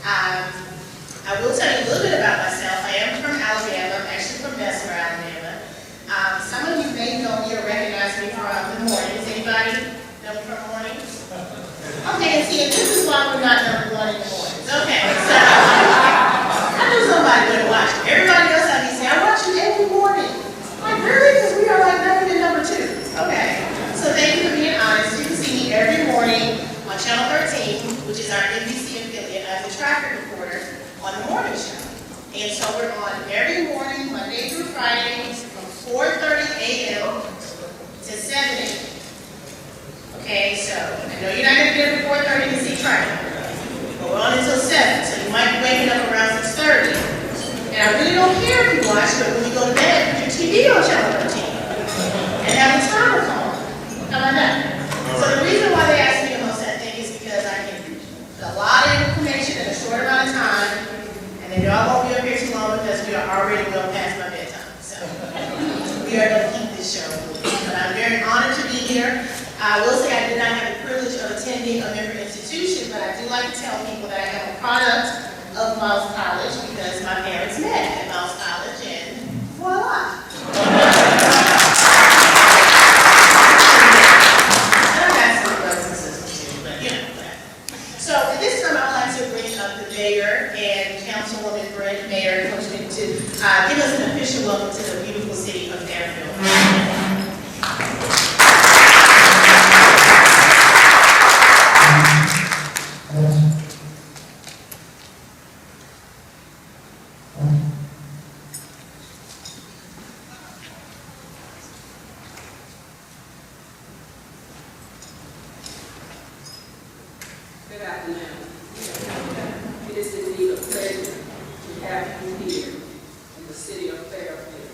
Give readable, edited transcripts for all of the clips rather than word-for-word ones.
I will tell you a little bit about myself. I am from Alabama. I'm actually from Bessemer, Alabama. Some of you may know me or recognize me from the mornings. Anybody know me from the mornings? Okay, see, and this is why we're not number one in the mornings. Okay, so I knew somebody would watch me. Everybody else I be saying, I watch you every morning. Like, really? Because we are like never been number two. Okay, so thank you for being honest. You can see me every morning on Channel 13, which is our NBC affiliate, as a traffic reporter on the morning show. And so we're on every morning, Monday through Friday, from 4:30 a.m. to 7 a.m. Okay, so I know you're not going to get up at 4:30 to see traffic, but we're on until 7, so you might be waking up around 6:30. And I really don't care if you watch, but when you go to bed, put your TV on Channel 13 and have the timer come on. How about that? So the reason why they ask me to host that thing is because I get a lot of information in a short amount of time, and then y'all won't be up here too long because we are already well past my bedtime. So we are going to keep this show moving. But I'm very honored to be here. I will say I did not have the privilege of attending a member institution, but I do like to tell people that I am a product of Miles College because my parents met at Miles College, and voila. So at this time, I would like to bring up the mayor and Councilwoman Brent, Mayor Coachman, to give us an official welcome to the beautiful city of Fairfield. Good afternoon. It is indeed a pleasure to have you here in the city of Fairfield.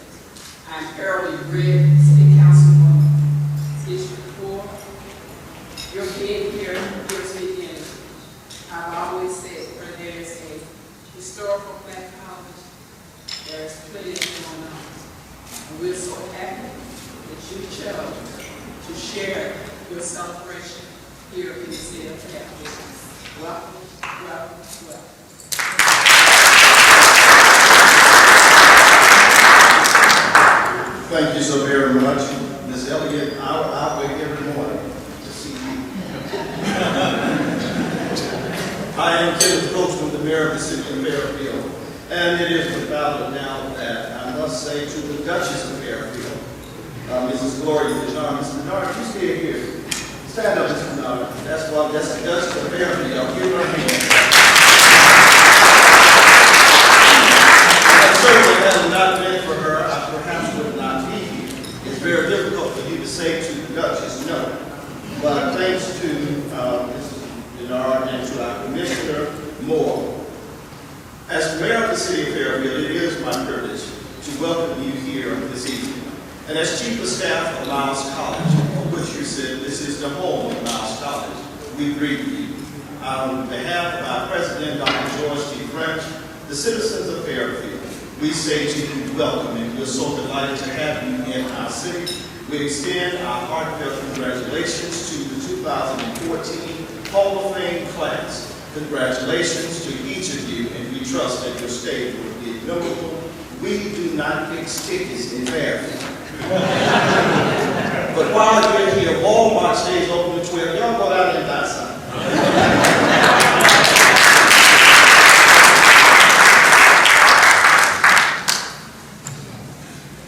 I'm Early Red, City Councilwoman, District 4. Your being here gives me energy. I've always said where there is a historical black college, there is plenty going on. And we're so happy that you chose to share your celebration here in the city of Fairfield. Welcome, welcome, welcome. Thank you so very much, Ms. Elliott. I wake every morning to see you. I am Kenneth Coachman, the mayor of the city of Fairfield, and it is without a doubt that I must say to the Duchess of Fairfield, Mrs. Gloria DeJohn. Mrs. Bernard, you stay here. Stand up, Mr. Bernard. That's the Duchess of Fairfield. Give her a hand. And certainly, had it not been for her, I perhaps would not be here. It's very difficult for you to say to the Duchess no. But thanks to Mrs. Bernard and to our Commissioner Moore, as mayor of the city of Fairfield, it is my privilege to welcome you here this evening. And as Chief of Staff of Miles College, of which you said this is the home of Miles College, we greet you. On behalf of our President, Dr. George T. French, the citizens of Fairfield, we say to you, welcome, and we're so delighted to have you in our city. We extend our heartfelt congratulations to the 2014 Hall of Fame class. Congratulations to each of you, and we trust that your stay will be memorable. We do not fix tickets in Fairfield. But while you're here, Walmart stays open to 12. Y'all go down there and buy something.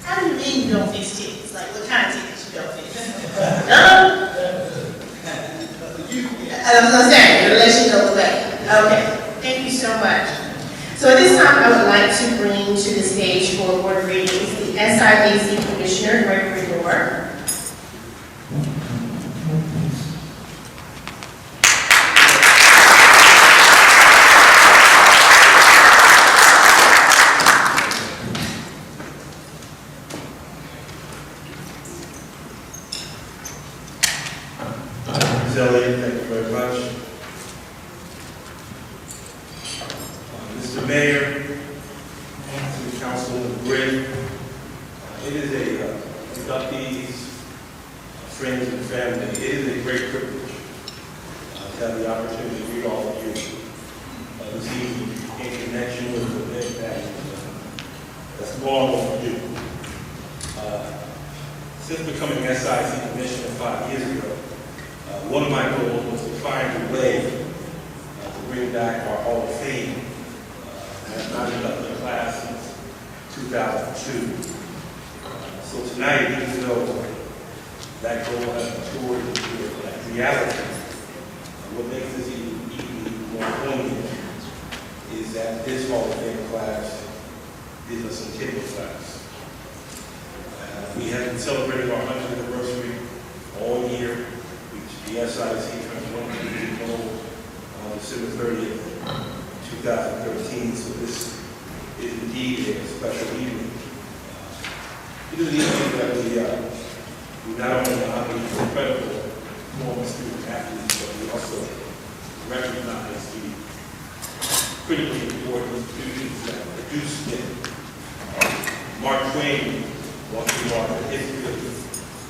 How do you mean you don't fix tickets? Like, what kind of tickets you don't fix? No? I was going to say, unless you know the way. Okay, thank you so much. So at this time, I would like to bring to the stage for board readings the SIAC Commissioner, Gregory Moore. Ms. Elliott, thank you very much. Mr. Mayor, City Councilwoman Brent, it is a inductees, friends and family. It is a great privilege to have the opportunity to meet all of you this evening. long overdue. Since becoming SIAC Commissioner 5 years ago, one of my goals was to find a way to bring back our Hall of Fame. I have not inducted a class since 2002. So tonight, even though that goal has matured into reality, what makes this even more poignant is that this Hall of Fame class is a centennial class. We have been celebrating our 100th anniversary all year. The SIAC turns 100 years old on December 30th, 2013. So this is indeed a special evening. It is an evening that we not only honor the incredible former student athletes, but we also recognize the critically important institutions that produced them. Mark Twain once remarked that history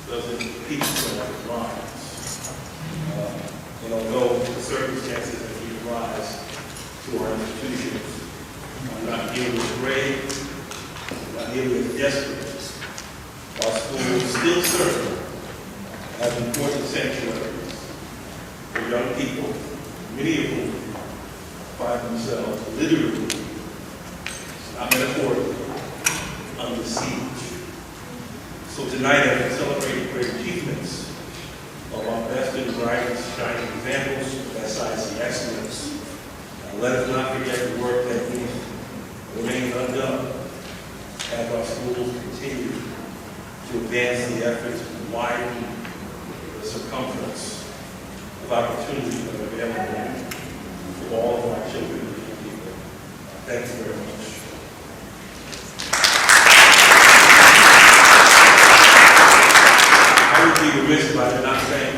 doesn't repeat itself, it rhymes. And although the circumstances that give rise to our institutions are not nearly as great, not nearly as desperate, our schools still serve as important sanctuaries for young people, many of whom find themselves literally, not metaphorically, under siege. So tonight, as we celebrate the great achievements of our best and brightest shining examples of SIAC excellence, let us not forget the work that remains undone as our schools continue to advance the efforts to widen the circumference of opportunities that are available for all of our children and people. Thank you very much. I would be remiss if I did not thank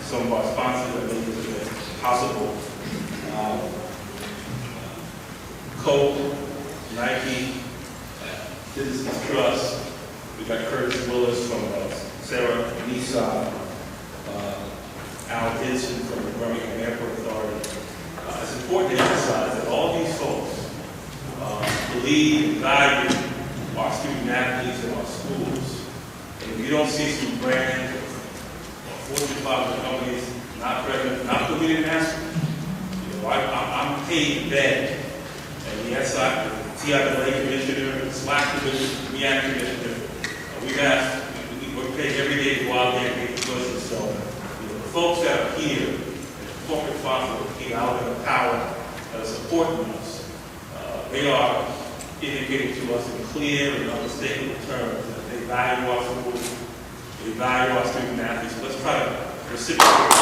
some of our sponsors that made this event possible. Coke, Nike, Citizens Trust. We got Curtis Willis from Sarah Nissan, Al Henson from the Birmingham Airport Authority. It's important to emphasize that all these folks believe and value our student athletes and our schools. And if you don't see some brand or Fortune 500 companies not present, not that we didn't ask them. You know, I'm paid to beg. And the TIAA Commissioner, the SLAC Commissioner, MEAC Commissioner, we've asked, we're paid every day to go out there and make the push. So, you know, the folks that are here, and the corporate sponsors that keep out in the power that are supporting us, they are indicating to us in clear and unmistakable terms that they value our schools, they value our student athletes. So let's try to reciprocate.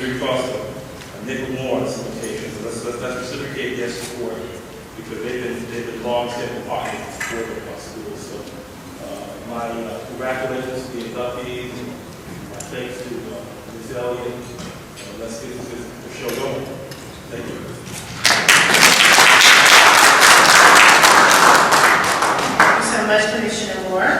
Across a nickel more on some occasions. Let's reciprocate their support because they've been long-standing partners in support of our schools. So my congratulations to the inductees and my thanks to Ms. Elliott. Let's get the show going. Thank you. Thank you so much, Commissioner Moore.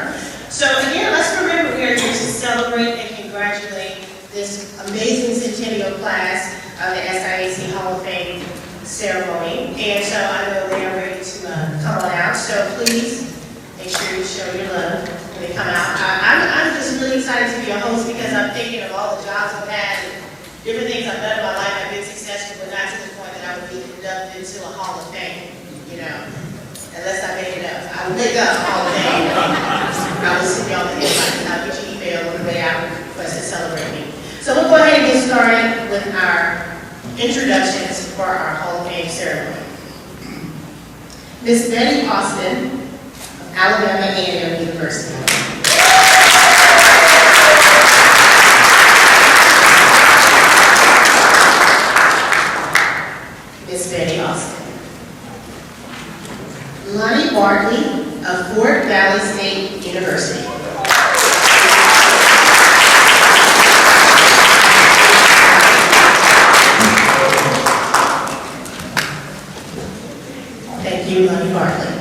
So again, let's remember we are here to celebrate and congratulate this amazing centennial class of the SIAC Hall of Fame ceremony. And so I know they are ready to come on out. So please make sure you show your love when they come out. I'm just really excited to be a host because I'm thinking of all the jobs I've had and different things I've done in my life. I've been successful, but not to the point that I would be inducted into a Hall of Fame, you know. Unless I make it up. I will make up Hall of Fame. I will send you all the invite. I'll get your email on the way out for us to celebrate me. So we'll go ahead and get started with our introductions for our Hall of Fame ceremony. Miss Betty Austin of Alabama A&M University. Miss Betty Austin. Lonnie Bartley of Fort Valley State University. Thank you, Lonnie Bartley.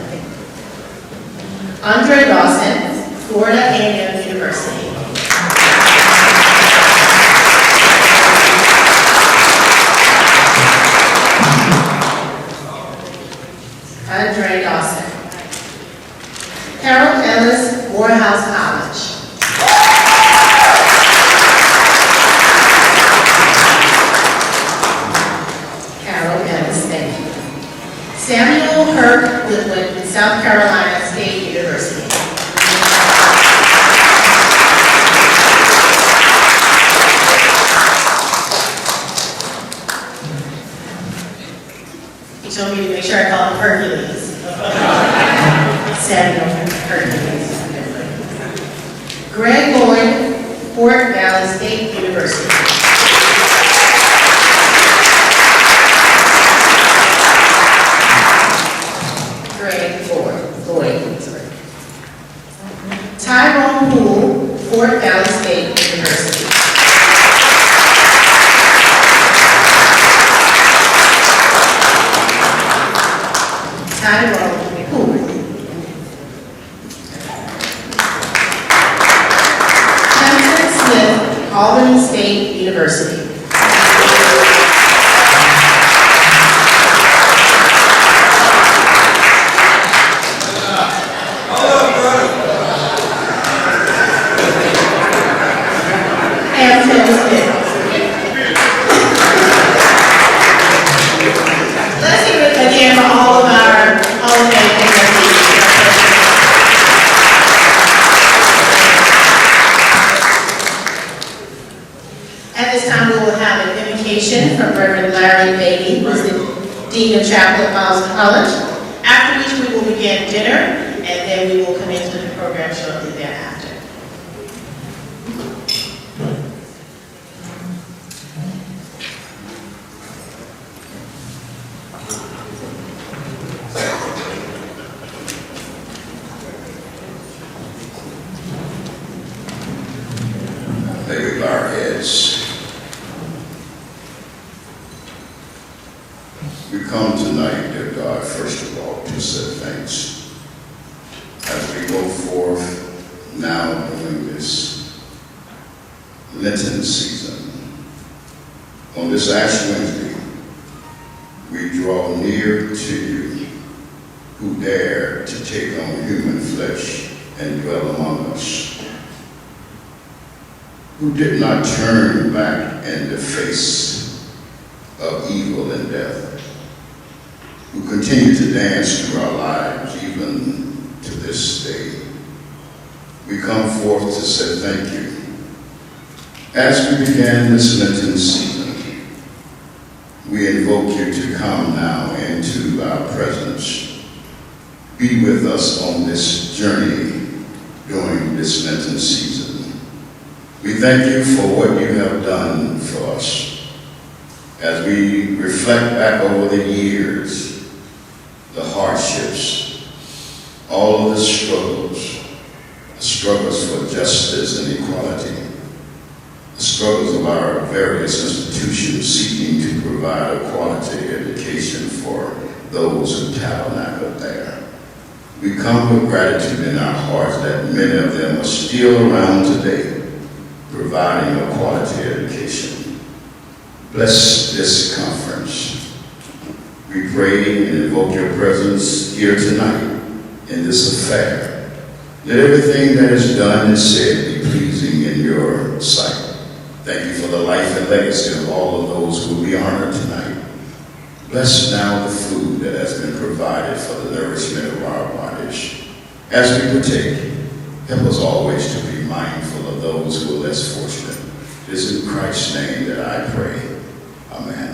Andre Dawson, Fort South Carolina State University. He told me to make sure I call him Hercules. Samuel Hercules. Greg Lloyd, Fort Valley State University. Greg Lloyd, sorry. Tyrone Poole, Fort Valley State University. Tyrone Poole. Temple Smith, Albany State University. Let's hear it again for all of our Hall of Fame inductees. At this time, we will have an invocation from Reverend Larry Beatty, who is the Dean of Chapel at Miles College. After which we will begin dinner, and then we will commence with the program shortly thereafter. May we bow our heads. We come tonight, dear God, first of all, to say thanks. As we go forth now during this Lenten season, on this Ash Wednesday, we draw near to you, who dare to take on human flesh and dwell among us, who did not turn back in the face of evil and death, who continue to dance through our lives even to this day. We come forth to say thank you. As we begin this Lenten season, we invoke you to come now into our presence. Be with us on this journey during this Lenten season. We thank you for what you have done for us. As we reflect back over the years, the hardships, all of the struggles for justice and equality, the struggles of our various institutions seeking to provide a quality education for those who tabernacle there. We come with gratitude in our hearts that many of them are still around today, providing a quality education. Bless this conference. We pray and invoke your presence here tonight in this affair. Let everything that is done and said be pleasing in your sight. Thank you for the life and legacy of all of those who will be honored tonight. Bless now the food that has been provided for the nourishment of our bodies. As we partake, help us always to be mindful of those who are less fortunate. It is in Christ's name that I pray. Amen.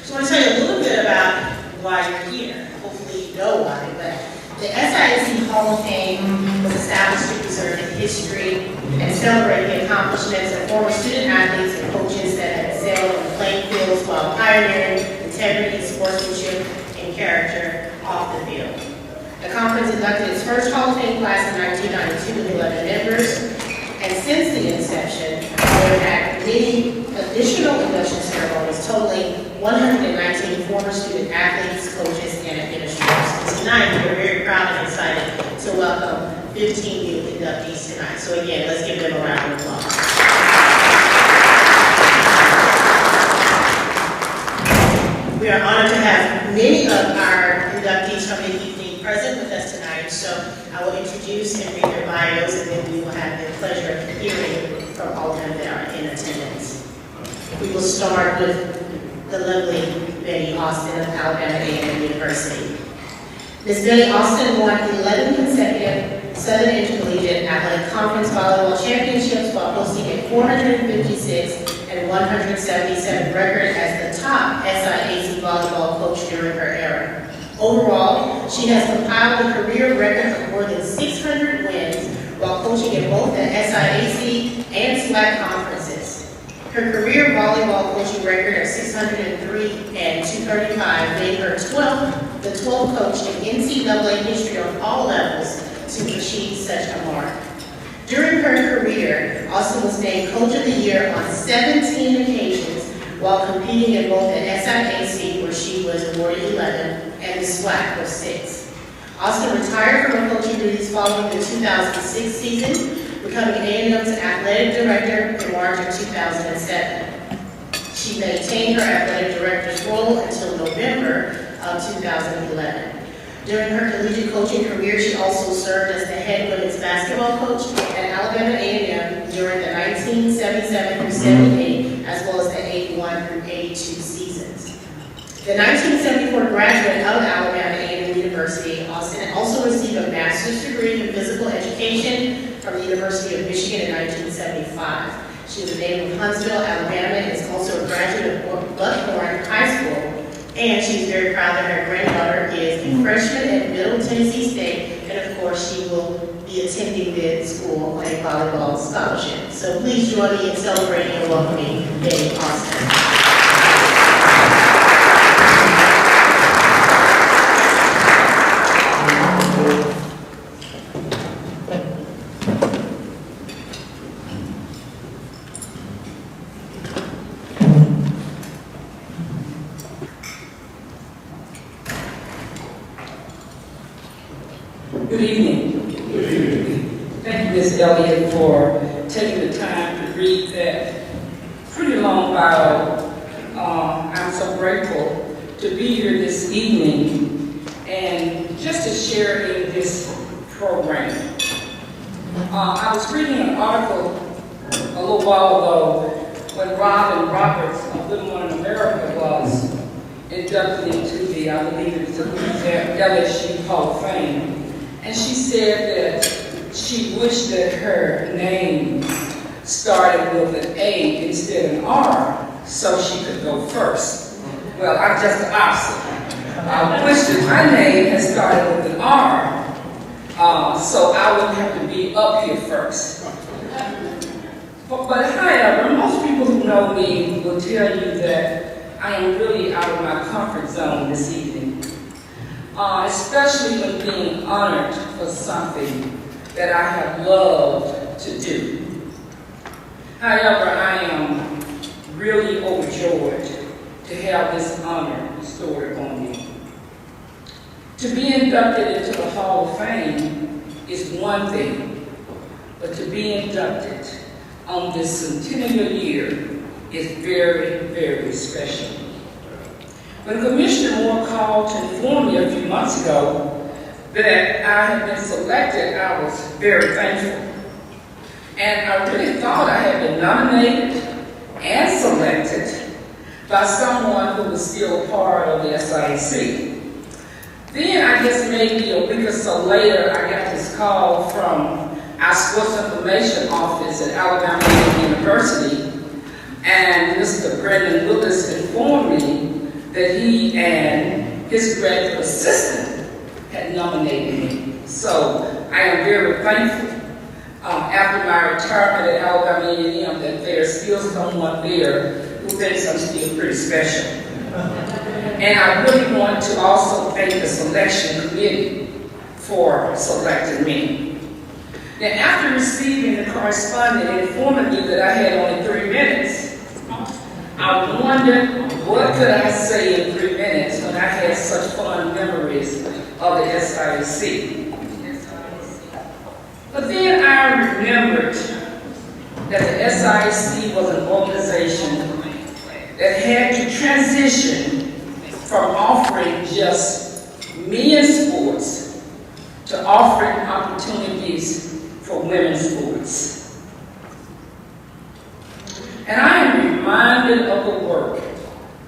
So I want to tell you a little bit about why you're here. Hopefully you know why, but the SIAC Hall of Fame was established to preserve the history and celebrate the accomplishments of former student athletes and coaches that have excelled on the playing fields while pioneering integrity, sportsmanship, and character off the field. The conference inducted its first Hall of Fame class in 1992 with 11 members, and since the inception, they've had many additional induction ceremonies totaling 119 former student athletes, coaches, and administrators. Tonight, we're very proud and excited to welcome 15 new inductees tonight. So again, let's give them a round of applause. We are honored to have many of our inductees from the evening present We will start with the lovely Betty Austin of Alabama A&M University. Ms. Betty Austin won 11 consecutive Southern Intercollegiate Athletic Conference volleyball championships while posting a 456 and 177 record as the top SIAC volleyball coach during her era. Overall, she has compiled a career record of more than 600 wins while coaching in both the SIAC and SIAC conferences. Her career volleyball coaching record of 603 and 235 made her the 12th coach in NCAA history on all levels to achieve such a mark. During her career, Austin was named Coach of the Year on 17 occasions while competing in both the SIAC, where she was awarded 11, and the SWAC for 6. Austin retired from her coaching duties following the 2006 season, becoming A&M's athletic director in March of 2007. She maintained her athletic director's role until November of 2011. During her collegiate coaching career, she also served as the head women's basketball coach at Alabama A&M during the 1977 through 78, as well as the 81 through 82 seasons. The 1974 graduate of Alabama A&M University, Austin also received a master's degree in physical education from the University of Michigan in 1975. She was a native of Huntsville, Alabama, and is also a graduate of Buckhorn High School. And she's very proud that her granddaughter is a freshman at Middle Tennessee State, and of course she will be attending the school on a volleyball scholarship. So please join me in celebrating and welcoming Betty Austin. Good evening. Good evening. Thank you, Ms. Elliott, for taking the time to read that pretty long bio. I'm so grateful to be here this evening and just to share in this program. I was reading an article a little while ago when Robin Roberts of Little One in America was inducted into the, I believe it was the LSU Hall of Fame. And she said that she wished that her name started with an A instead of an R so she could go first. Well, I'm just the opposite. I wish that my name had started with an R so I wouldn't have to be up here first. But however, most people who know me will tell you that I am really out of my comfort zone this evening. Especially when being honored for something that I have loved to do. However, I am really overjoyed to have this honor bestowed upon me. To be inducted into the Hall of Fame is one thing, but to be inducted on this centennial year is very, very special. When Commissioner Moore called to inform me a few months ago that I had been selected, I was very thankful. And I really thought I had been nominated and selected by someone who was still part of the SIAC. Then I guess maybe a week or so later, I got this call from our sports information office at Alabama A&M University, and Mr. Brendan Lucas informed me that he and his graduate assistant had nominated me. So I am very thankful after my retirement at Alabama A&M that there's still someone there who thinks I'm still pretty special. And I really want to also thank the selection committee for selecting me. Now, after receiving the correspondence informing me that I had only 3 minutes, I wondered what could I say in 3 minutes when I had such fond memories of the SIAC. But then I remembered that the SIAC was an organization that had to transition from offering just men's sports to offering opportunities for women's sports. And I am reminded of the work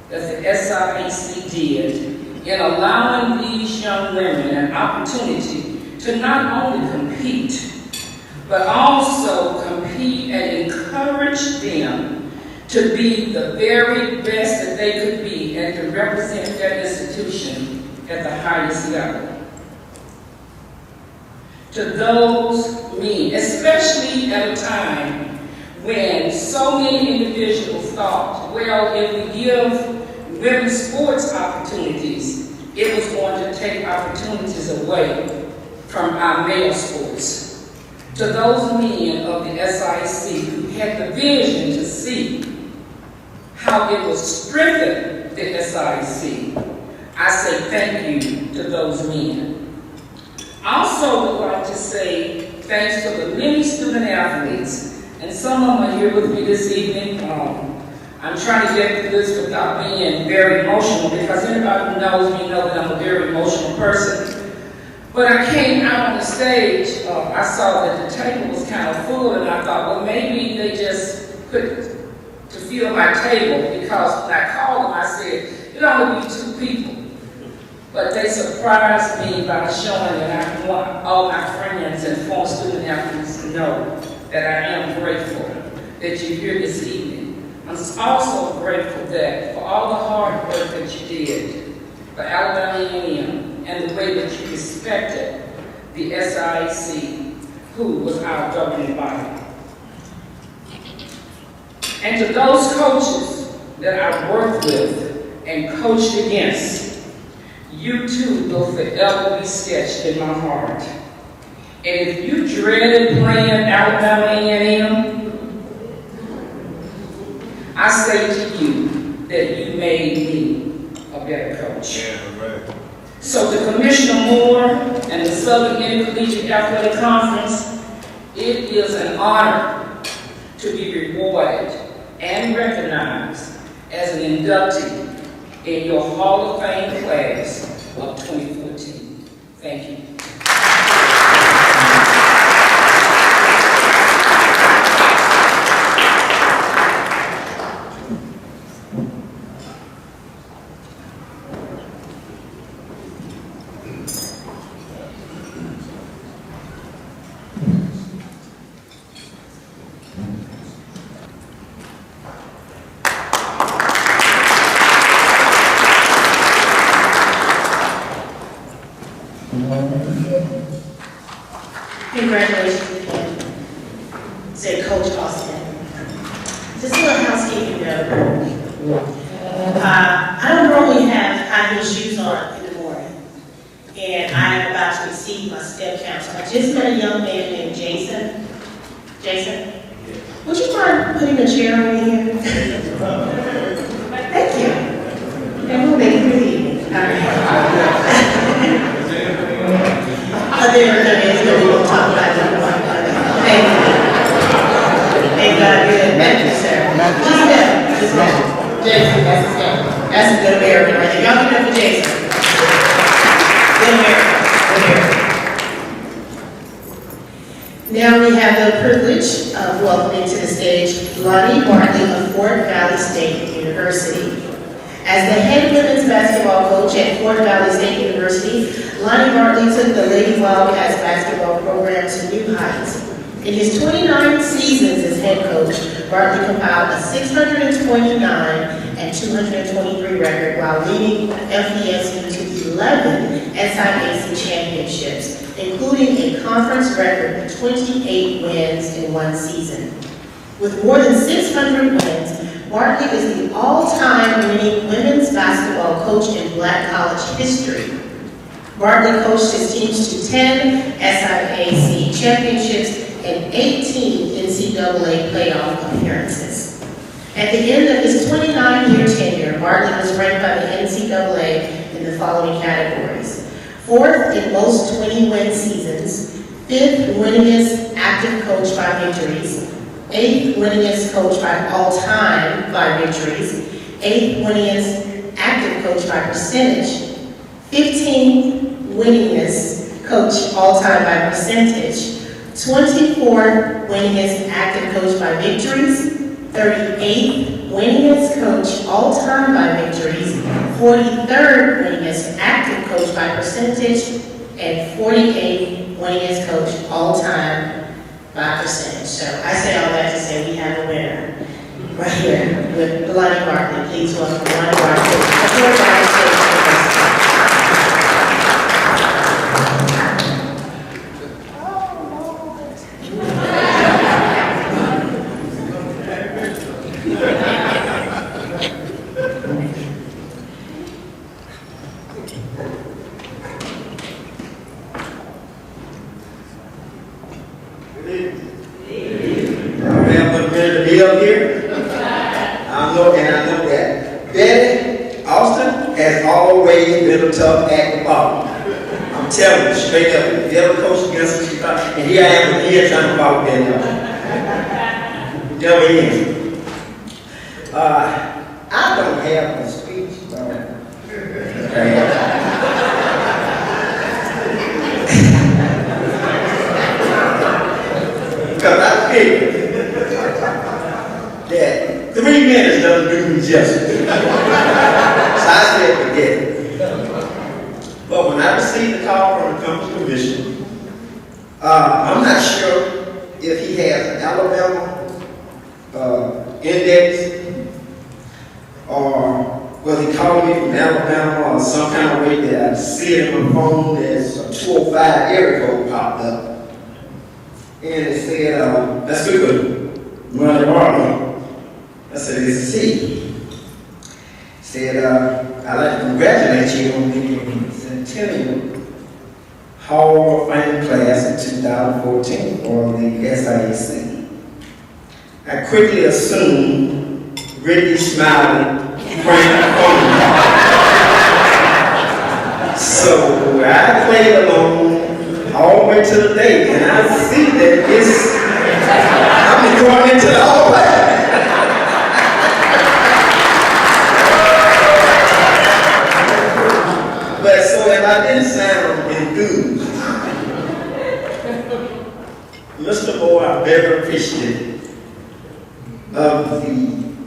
that the SIAC did in allowing these young women an opportunity to not only compete, but also compete and encourage them to be the very best that they could be and to represent their institution at the highest level. To those men, especially at a time when so many individuals thought, well, if we give women's sports opportunities, it was going to take opportunities away from our male sports. To those men of the SIAC who had the vision to see how it would strengthen the SIAC, I say thank you to those men. I also would like to say thanks to the many student athletes, and some of them are here with me this evening. I'm trying to get through this without being very emotional, because anybody who knows me knows that I'm a very emotional person. But I came out on the stage, I saw that the table was kind of full, and I thought, well, maybe they just put to fill my table, because when I called them, I said, it'll only be 2 people. But they surprised me by showing that I want all my friends and former student athletes to know that I am grateful that you're here this evening. I'm also grateful that for all the hard work that you did for Alabama A&M and the way that you respected the SIAC, who was our governing body. And to those coaches that I worked with and coached against, you too will forever be sketched in my heart. And if you dreaded playing Alabama A&M, I say to you that you made me a better coach. Yeah, right. So to Commissioner Moore and the Southern Intercollegiate Athletic Conference, it is an honor to be rewarded and recognized as an inductee in your Hall of Fame class of 2014. Thank you. Congratulations again, said Coach Austin. Just a little housekeeping note. I don't normally have high heel shoes on in the morning, and I am about to receive my step count. So I just met a young man named Jason. Jason, would you mind putting a chair over here? Thank you. And we'll make it through the evening. All right. We'll talk about that. Thank you. Thank God, good. Thank you, sir. Just that. Jason, that's his name. That's a good American right there. Y'all give it up for Jason. Good American. Good American. Now we have the privilege of welcoming to the stage Lonnie Bartley of Fort Valley State University. As the head women's basketball coach at Fort Valley State University, Lonnie Bartley took the Lady Wildcats basketball program to new heights. In his 29 seasons as head coach, Bartley compiled a 629 and 223 record while leading FVSU to 11 SIAC championships, including a conference record of 28 wins in one season. With more than 600 wins, Bartley is the all-time winning women's basketball coach in Black college history. Bartley coached his teams to 10 SIAC championships and 18 NCAA playoff appearances. At the end of his 29-year tenure, Bartley was ranked by the NCAA in the following categories: 4th in most 20-win seasons, 5th winningest active coach by victories, 8th winningest coach by all time by victories, 8th winningest active coach by percentage, 15th winningest coach all time by percentage, 24th winningest active coach by victories, 38th winningest coach all-time by victories, 43rd winningest active coach by percentage, and 48th winningest coach all-time by percentage. So I say all that to say we have a winner right here with Lonnie Barkley. Please welcome Lonnie Barkley. Up here. I know that Betty Austin has always been a tough act to follow. I'm telling you, straight up, if you ever coach against her, and here I am with here trying to follow Betty Austin. Never in. I don't have a speech, because I figured that 3 minutes doesn't do me justice. So I said forget it. But when I received the call from the Conference Commission, I'm not sure if he has an Alabama index or was he calling me from Alabama or some kind of way that I see it on my phone as a 205 area code popped up. And it said, that's good, Monday morning. I said, it's a C. Said, I'd like to congratulate you on the Centennial Hall of Fame class in 2014 for the SIAC. I quickly assumed Ricky smiling, praying phone call. So I played along all the way to the day, and I see that I'm going into the Hall of Fame. But so if I didn't sound enthused, Mr. Moore, I'm very appreciative of the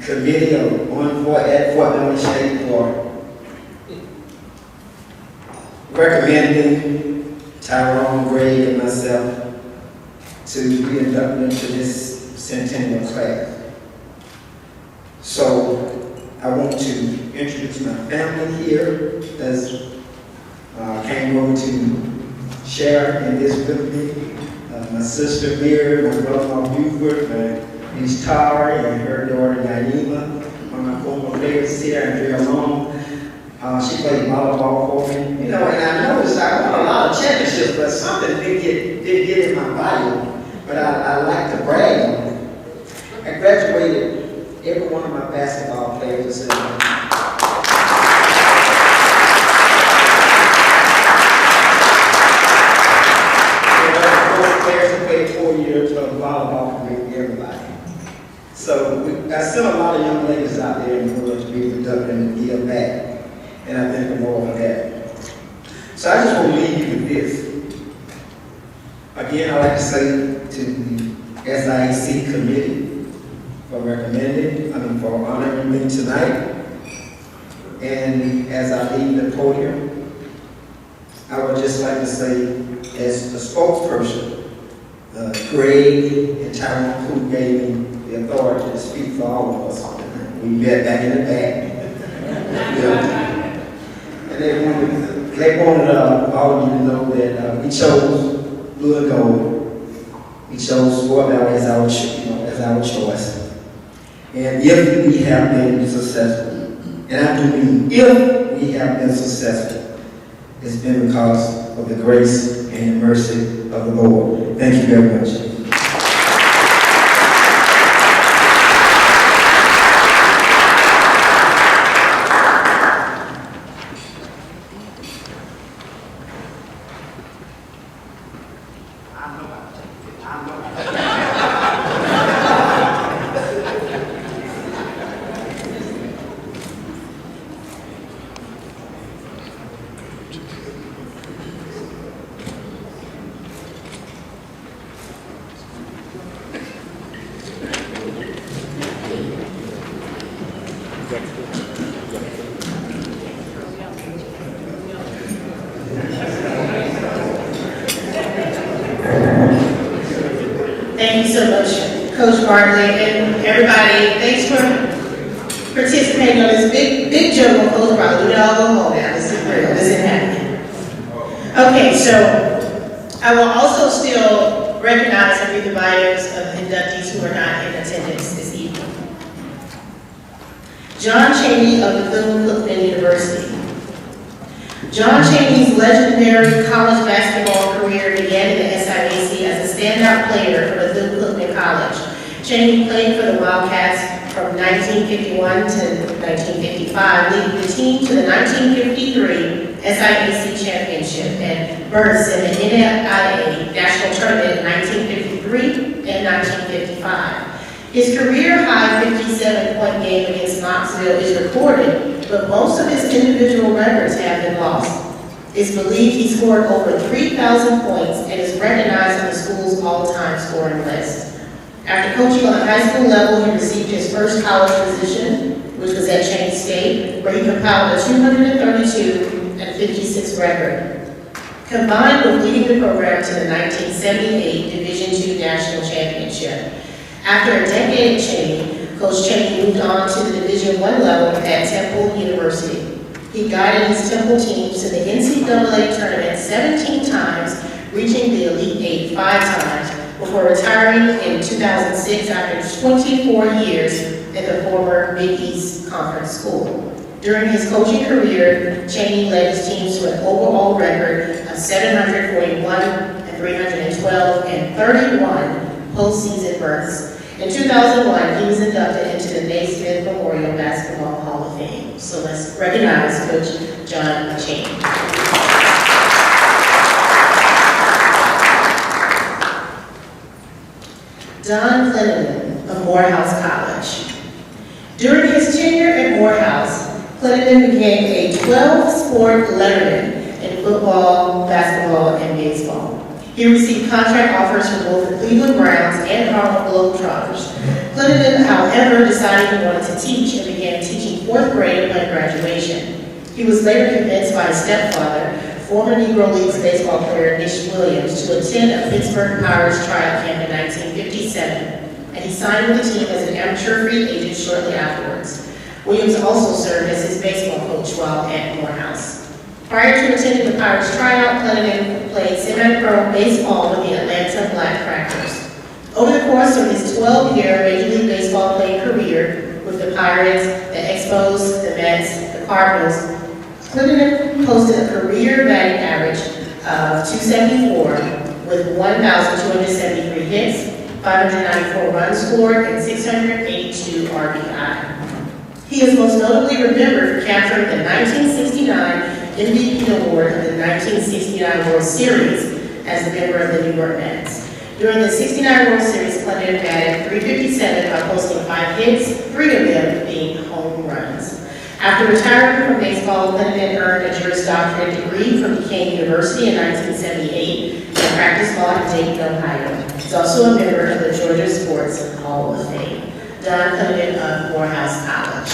committee of at Fort Mill State for recommending Tyrone, Gray, and myself to be inducted into this centennial class. So I want to introduce my family here as came over to share in this with me. My sister Mary, my brother Buford, my niece Tara, and her daughter Naima. One of my former players here, Andrea Long. She played volleyball for me. You know, and I noticed I won a lot of championships, but something didn't get in my bio. But I like to brag on it. I graduated every one of my basketball players. Played 4 years of volleyball for me, everybody. So I sent a lot of young ladies out there in the world to be productive and give back. And I thank them all for that. So I just want to leave you with this. Again, I'd like to say to the SIAC committee for for honoring me tonight. And as I leave the podium, I would just like to say, as the spokesperson, Greg and Tyrone, who gave me the authority to speak for all of us. We met back in the back. And they wanted all of you to know that we chose blue and gold. We chose Fort Valley as our choice. And if we have been successful, and I do mean if we have been successful, it's been because of the grace and the mercy of the Lord. Thank you very much. Thank you so much, Coach Bartley, and everybody. Thanks for participating on this big joke on Coach Bartley. We all go home now. This is real. This isn't happening. Okay, so I will also still recognize and read the bios of inductees who are not in attendance this evening. John Chaney of the Bethune-Cookman University. John Chaney's legendary college basketball career began in the SIAC as a standout player for Bethune-Cookman College. Chaney played for the Wildcats from 1951 to 1955, leading the team to the 1953 SIAC championship and berths in the NIA National Tournament in 1953 and 1955. His career-high 57-point game against Knoxville is recorded, but most of his individual records have been lost. It's believed he scored over 3,000 points and is recognized on the school's all-time scoring list. After coaching on the high school level, he received his first college position, which was at Chaney State, where he compiled a 232-56 record. Combined with leading the program to the 1978 Division II National Championship. After a decade at Chaney, Coach Chaney moved on to the Division I level at Temple University. He guided his Temple teams to the NCAA tournament 17 times, reaching the Elite Eight 5 times, before retiring in 2006 after 24 years at the former Big East Conference School. During his coaching career, Chaney led his teams to an overall record of 741 and 312 and 31 postseason berths. In 2001, he was inducted into the Naismith Memorial Basketball Hall of Fame. So let's recognize Coach John Chaney. Don Clendenin of Morehouse College. During his tenure at Morehouse, Clendenin became a 12-sport letterman in football, basketball, and baseball. He received contract offers from both the Cleveland Browns and Harlem Globetrotters. Clendenin, however, decided he wanted to teach and began teaching 4th grade upon graduation. He was later convinced by his stepfather, former Negro Leagues baseball player Nish Williams, to attend a Pittsburgh Pirates tryout camp in 1957, and he signed with the team as an amateur free agent shortly afterwards. Williams also served as his baseball coach while at Morehouse. Prior to attending the Pirates tryout, Clendenin played semi-pro baseball with the Atlanta Black Crackers. Over the course of his 12-year Major League Baseball playing career with the Pirates, the Expos, the Mets, the Cardinals, Clendenin posted a career batting average of .274 with 1,273 hits, 594 runs scored, and 682 RBI. He is most notably remembered for capturing the 1969 MVP award of the 1969 World Series as a member of the New York Mets. During the 69 World Series, Clendenin batted .357 by posting 5 hits, 3 of them being home runs. After retiring from baseball, Clendenin earned a Juris Doctorate degree from Duquesne University in 1978 and practiced law in Dayton, Ohio. He's also a member of the Georgia Sports Hall of Fame. Don Clendenin of Morehouse College.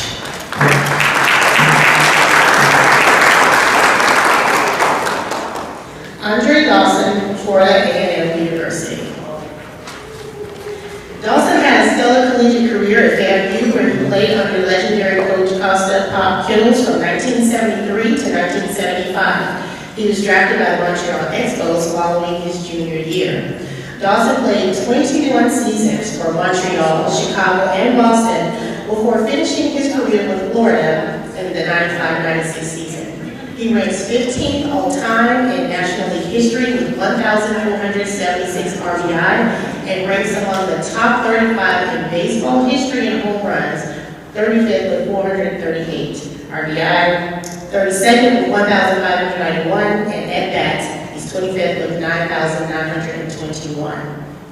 Andre Dawson, Florida A&M University. Dawson had a stellar collegiate career at FAMU, where he played under legendary coach Costa Pop Kittles from 1973 to 1975. He was drafted by the Montreal Expos following his junior year. Dawson played 21 seasons for Montreal, Chicago, and Boston before finishing his career with Florida in the 95-96 season. He ranks 15th all-time in National League history with 1,476 RBI and ranks among the top 35 in baseball history in home runs, 35th with 438 RBI, 32nd with 1,591, and at bats, he's 25th with 9,921.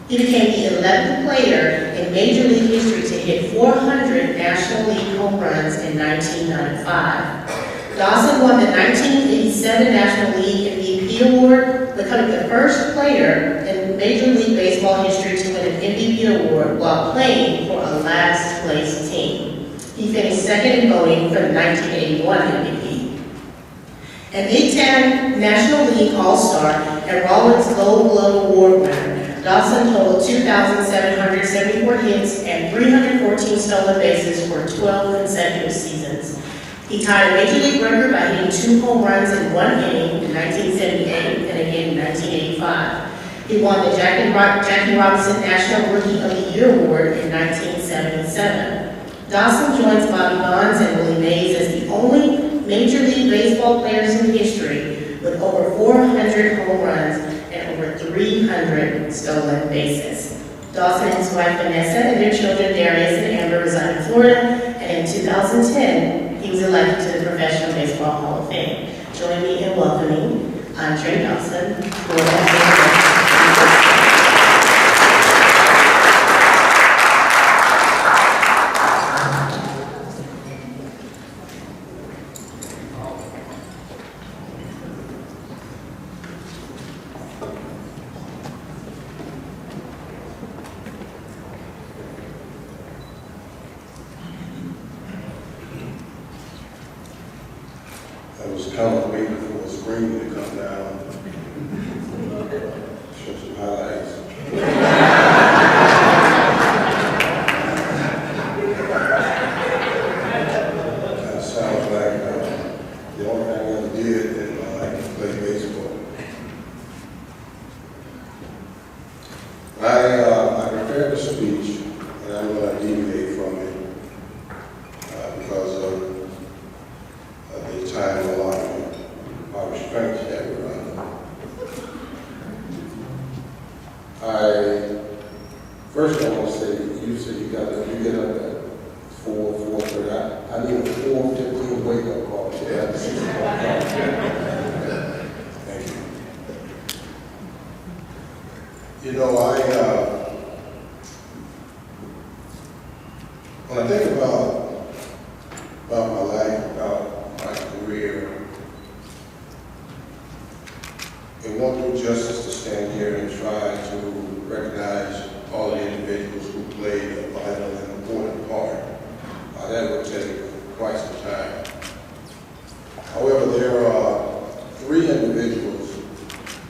He became the 11th player in Major League history to hit 400 National League home runs in 1995. Dawson won the 1987 National League MVP award, becoming the first player in Major League Baseball history to win an MVP award while playing for a last-place team. He He finished second in voting for the 1981 MVP. An Big Ten National League All-Star and Rollins Gold Glove Award winner, Dawson totaled 2,774 hits and 314 stolen bases for 12 consecutive seasons. He tied a Major League record by hitting 2 home runs in 1 inning in 1978 and again in 1985. He won the Jackie Robinson National Rookie of the Year Award in 1977. Dawson joins Bobby Bonds and Willie Mays as the only Major League Baseball players in history with over 400 home runs and over 300 stolen bases. Dawson and his wife Vanessa and their children Darius and Amber reside in Florida, and in 2010, he was elected to the Professional Baseball Hall of Fame. Join me in welcoming Andre Dawson, Florida. I was kind of waiting for a screen to come down, show some highlights. That sounds like the only thing I ever did in my life was play baseball. I prepared a speech, and I'm going to deviate from it because of the time allotment, my restraints that were under. First I want to say, you said you get up at 4:30. I need a 4:15 wake up call. So that's 6 o'clock. Thank you. You know, when I think about my life, about my career, it won't do justice to stand here and try to recognize all the individuals who played a vital and important part. That would take quite some time. However, there are 3 individuals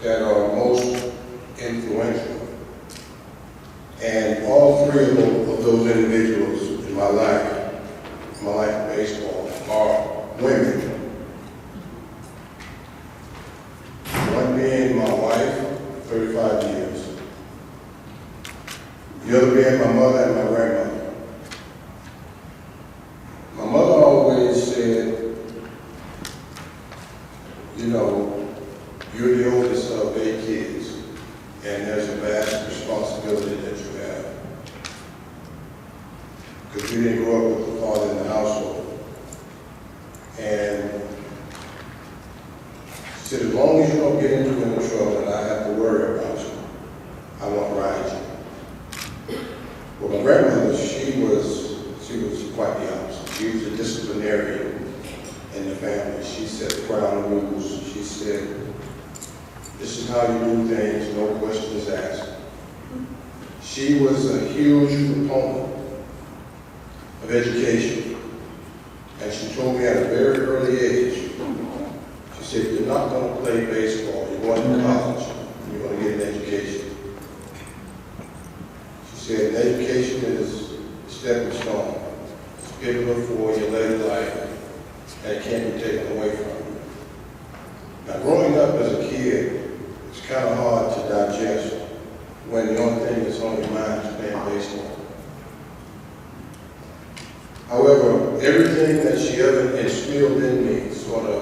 that are most influential, and all 3 of those individuals in my life of baseball, are women. One being my wife, 35 years. The other being my mother and my grandmother. My mother always said, you know, you're the oldest of 8 kids, and there's a vast responsibility that you have. Because we didn't grow up with the father in the household. And she said, as long as you don't get into any trouble and I have to worry about you, I won't ride you. Well, my grandmother, she was quite the opposite. She was a disciplinarian in the family. She set the ground rules. She said, this is how you do things, no questions asked. She was a huge proponent of education. And she told me at a very early age, she said, you're not going to play baseball, you're going to college, and you're going to get an education. She said, education is a stepping stone. It's pivotal for your later life, and it can't be taken away from you. Now, growing up as a kid, it's kind of hard to digest when the only thing that's on your mind is playing baseball. However, everything that she ever instilled in me sort of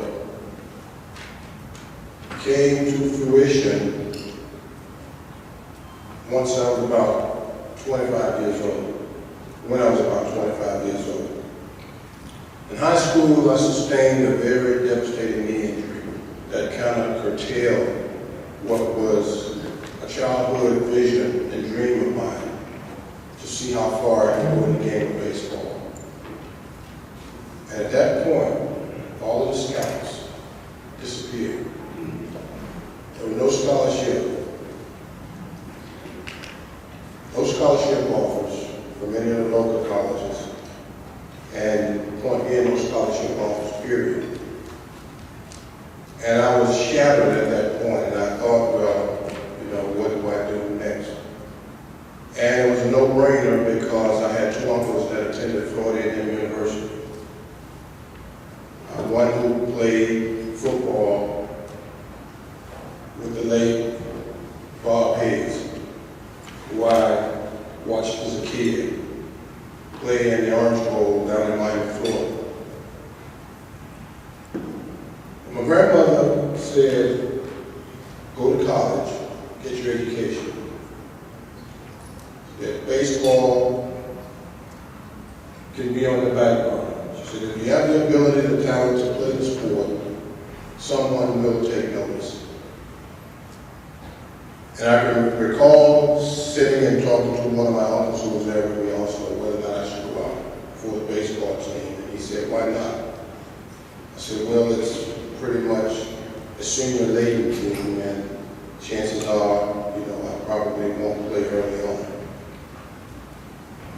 came to fruition once I was about 25 years old, when I was about 25 years old. In high school, I sustained a very devastating knee injury that kind of curtailed what was a childhood vision and dream of mine to see how far I could go in the game of baseball. And at that point, all of the scouts disappeared. There was no scholarship. No scholarship offers from any of the local colleges. and point me in no scholarship offers, period. And I was shattered at that point, and I thought, well, you know, what do I do next? And it was a no-brainer because I had two uncles that attended Florida A&M University. One who played football with the late Bob Hayes, who I watched as a kid play in the Orange Bowl down in Miami, Florida. My grandmother said, go to college, get your education. That baseball can be on the background. She said, if you have the ability, the talent to play the sport, someone will take notice. And I can recall sitting and talking to one of my uncles who was there with me also, whether or not I should go out for the baseball team. And he said, why not? I said, well, it's pretty much a senior laden team, and chances are, you know, I probably won't play early on.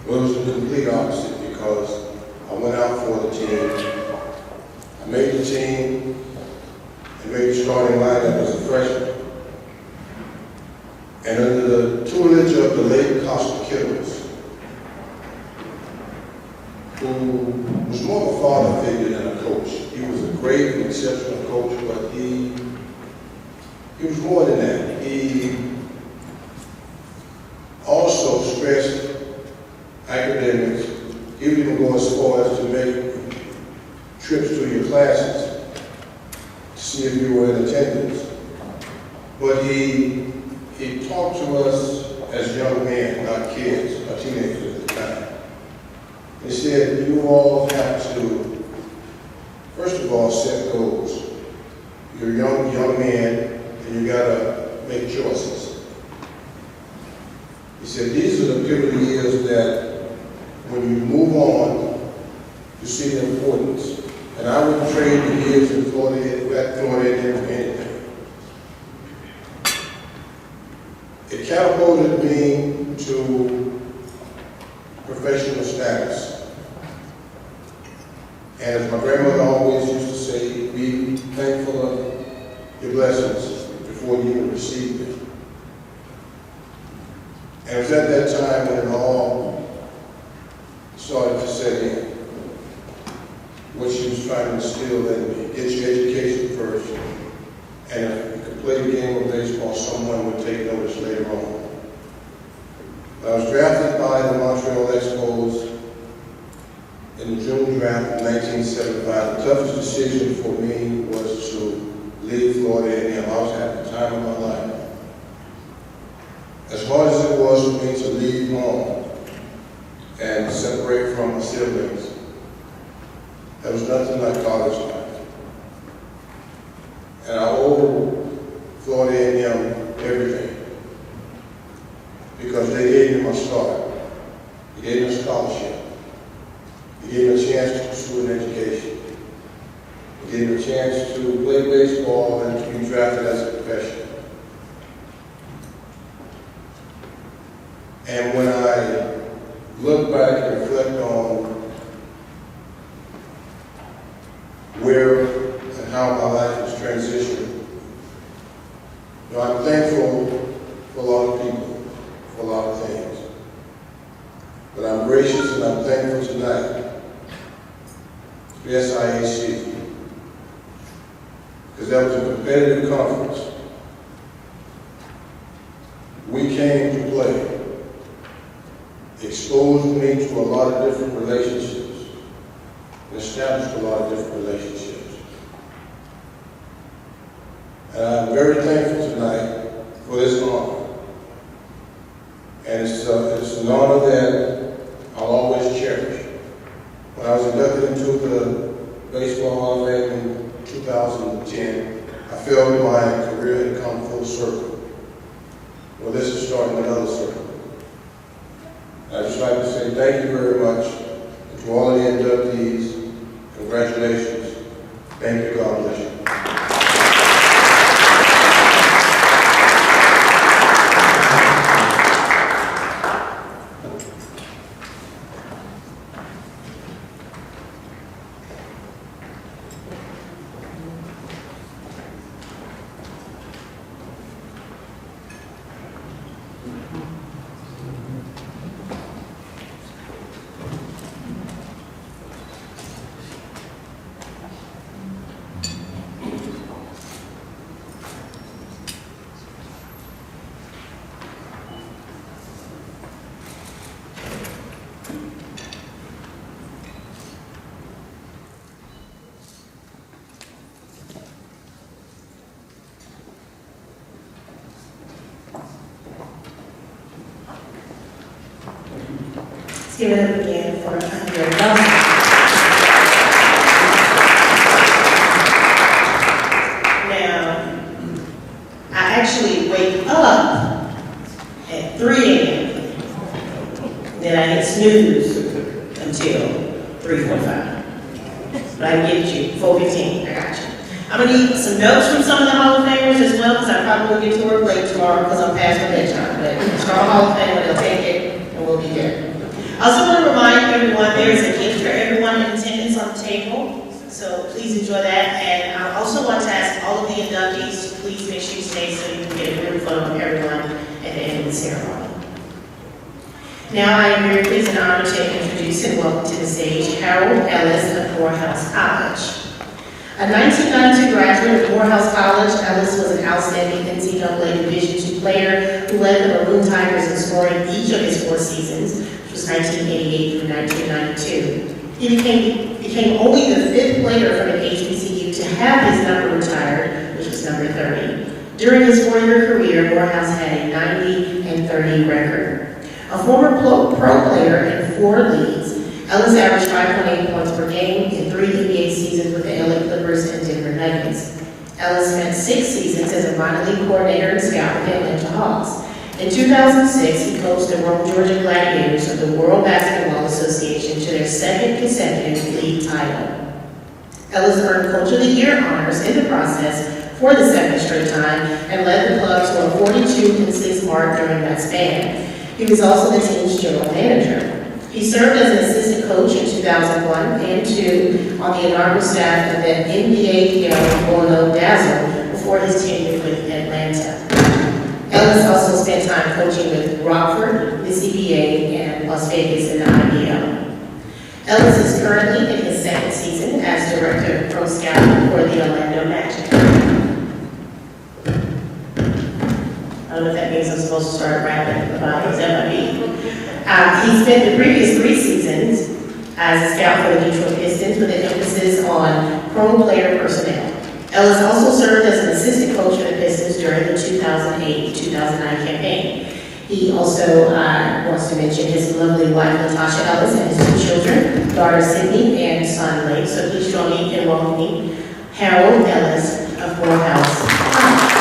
Well, it was the complete opposite because I went out for the team. I made the team and made the starting lineup as a freshman. And under the tutelage of the late Costa Kittles, who was more of a father figure than a coach. He was a great and exceptional coach, but he was more than that. He also stressed academics. He would even go as far as to make trips to your classes to see if you were in attendance. But he talked to us as young men, not kids, or teenagers at the time. He said, you all have to, first of all, set goals. You're young men, and you gotta make choices. He said, these are the pivotal years that when you move on, you see the importance. And I would trade the years in Florida, at Florida A&M for anything. It catapulted me to professional status. And as my grandmother always used to say, be thankful of your blessings before you even receive them. And it was at that time when it all started to set in. What she was trying to instill in me, get your education first, and if you could play the game of baseball, someone would take notice later on. I was drafted by the Montreal Expos in the June draft of 1975. The toughest decision for me was to leave Florida A&M. I was at the time of my life. As hard as it was for me to leave home and separate from my siblings, there was nothing like college life. And I owe Florida A&M everything because they gave me my start. They gave me a scholarship. They gave me a chance to pursue an education. They gave me a chance to play baseball and to be drafted as a professional. And when I look back and reflect on where and how my life has transitioned, you know, I'm thankful for a lot of people, for a lot of things. But I'm gracious and I'm thankful tonight to the SIAC, because that was a competitive conference. We came to play. Exposed me to a lot of different relationships and established a lot of different relationships. And I'm very thankful tonight for this honor. And it's an honor that I'll always cherish. When I was inducted into the Baseball Hall of Fame in 2010, I felt my career had come full circle. Well, this is starting another circle. I'd just like to say thank you very much to all of the inductees. Congratulations. Thank you. God bless you. give it up again for Andrea Nelson. Now, I actually wake up at 3 a.m. Then I hit snooze until 3:45. But I can get you 4:15. I got you. I'm gonna need some notes from some of the Hall of Famers as well, because I probably will get to work late tomorrow because I'm past my bedtime. But it's our Hall of Famer, they'll take it, and we'll be there. I also want to remind everyone there is a gift for everyone in attendance on the table, so please enjoy that. And I also want to ask all of the inductees to please make sure you stay so you can get a group photo of everyone at the end of the ceremony. Now I am very pleased and honored to introduce and welcome to the stage Harold Ellis of Morehouse College. A 1992 graduate of Morehouse College, Ellis was an outstanding NCAA Division II player who led the Maroon Tigers in scoring each of his 4 seasons, which was 1988 through 1992. He became only the 5th player from an HBCU to have his number retired, which was number 30. During his 4-year career, Morehouse had a 90-30 record. A former pro player in 4 leagues, Ellis averaged 5.8 points per game in 3 NBA seasons with the LA Clippers and Denver Nuggets. Ellis spent 6 seasons as a minor league coordinator and scout with the Atlanta Hawks. In 2006, he coached the Rome, Georgia Gladiators of the World Basketball Association to their 2nd consecutive league title. Ellis earned Coach of the Year honors in the process for the 2nd straight time and led the club to a 42-6 mark during that span. He was also the team's general manager. He served as an assistant coach in 2001 and 2 on the inaugural staff of the NBA Bono Dazzle before his tenure with Atlanta. Ellis also spent time coaching with Rockford, the CBA, and Las Vegas in the IBL. Ellis is currently in his 2nd season as director of pro scouting for the Orlando Magic. I don't know if that means I'm supposed to start rapping about his MIB. He spent the previous 3 seasons as a scout for the Detroit Pistons with an emphasis on pro player personnel. Ellis also served as an assistant coach for the Pistons during the 2008-2009 campaign. He also wants to mention his lovely wife, Natasha Ellis, and his 2 children, daughter Sydney and son Blake. So please join me in welcoming Harold Ellis of Morehouse College.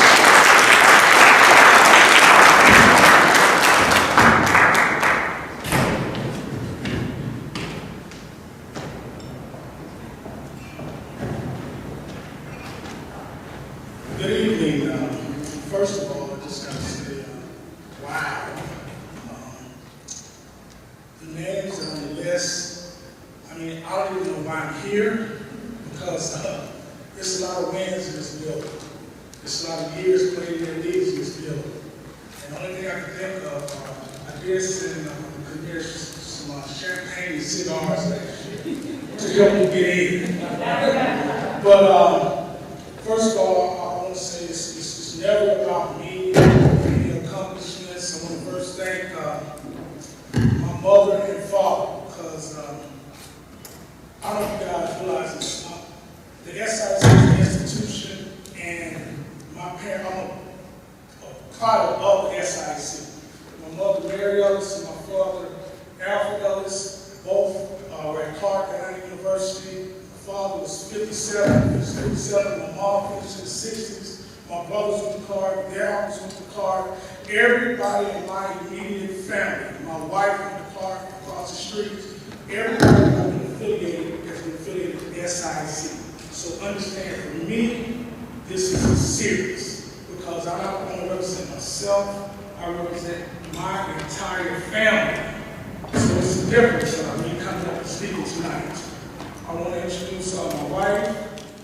Good evening. First of all, I just got to say, wow. The names are on the list. I mean, I don't even know why I'm here because there's a lot of wins in this building. There's a lot of years played in their leagues in this building. And the only thing I can think of, I did send some champagne and cigars last year to help me get in. But first of all, I want to say it's never about me or any accomplishments. I want to first thank my mother and father because I don't know if you guys realize this. The SIAC is an institution, and my parents, I'm a product of the SIAC. My mother, Mary Ellis, and my father, Alfred Ellis, both were at Clark Atlanta University. My father was 57, he was 57, my mom finished in the 60s. My brothers went to Clark, their uncles went to Clark. Everybody in my immediate family, my wife went to Clark across the street. Everybody has been affiliated with the SIAC. So understand, for me, this is serious because I'm not going to represent myself, I represent my entire family. So it's a difference of me coming up and speaking tonight. I want to introduce my wife,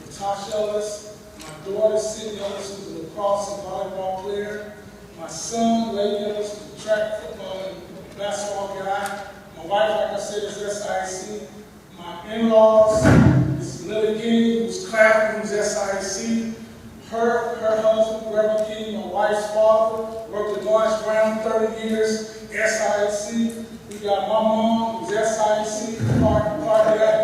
Natasha Ellis, my daughter, Sydney Ellis, who's a lacrosse and volleyball player, my son, Lady Ellis, who's a track, football, and basketball guy. My wife, like I said, is SIAC. My in-laws, is Lily King, who's Clapton, who's SIAC. Her husband, Reverend King, my wife's father, worked at Lawrence Brown 30 years, SIAC. We got my mom, who's SIAC, Clark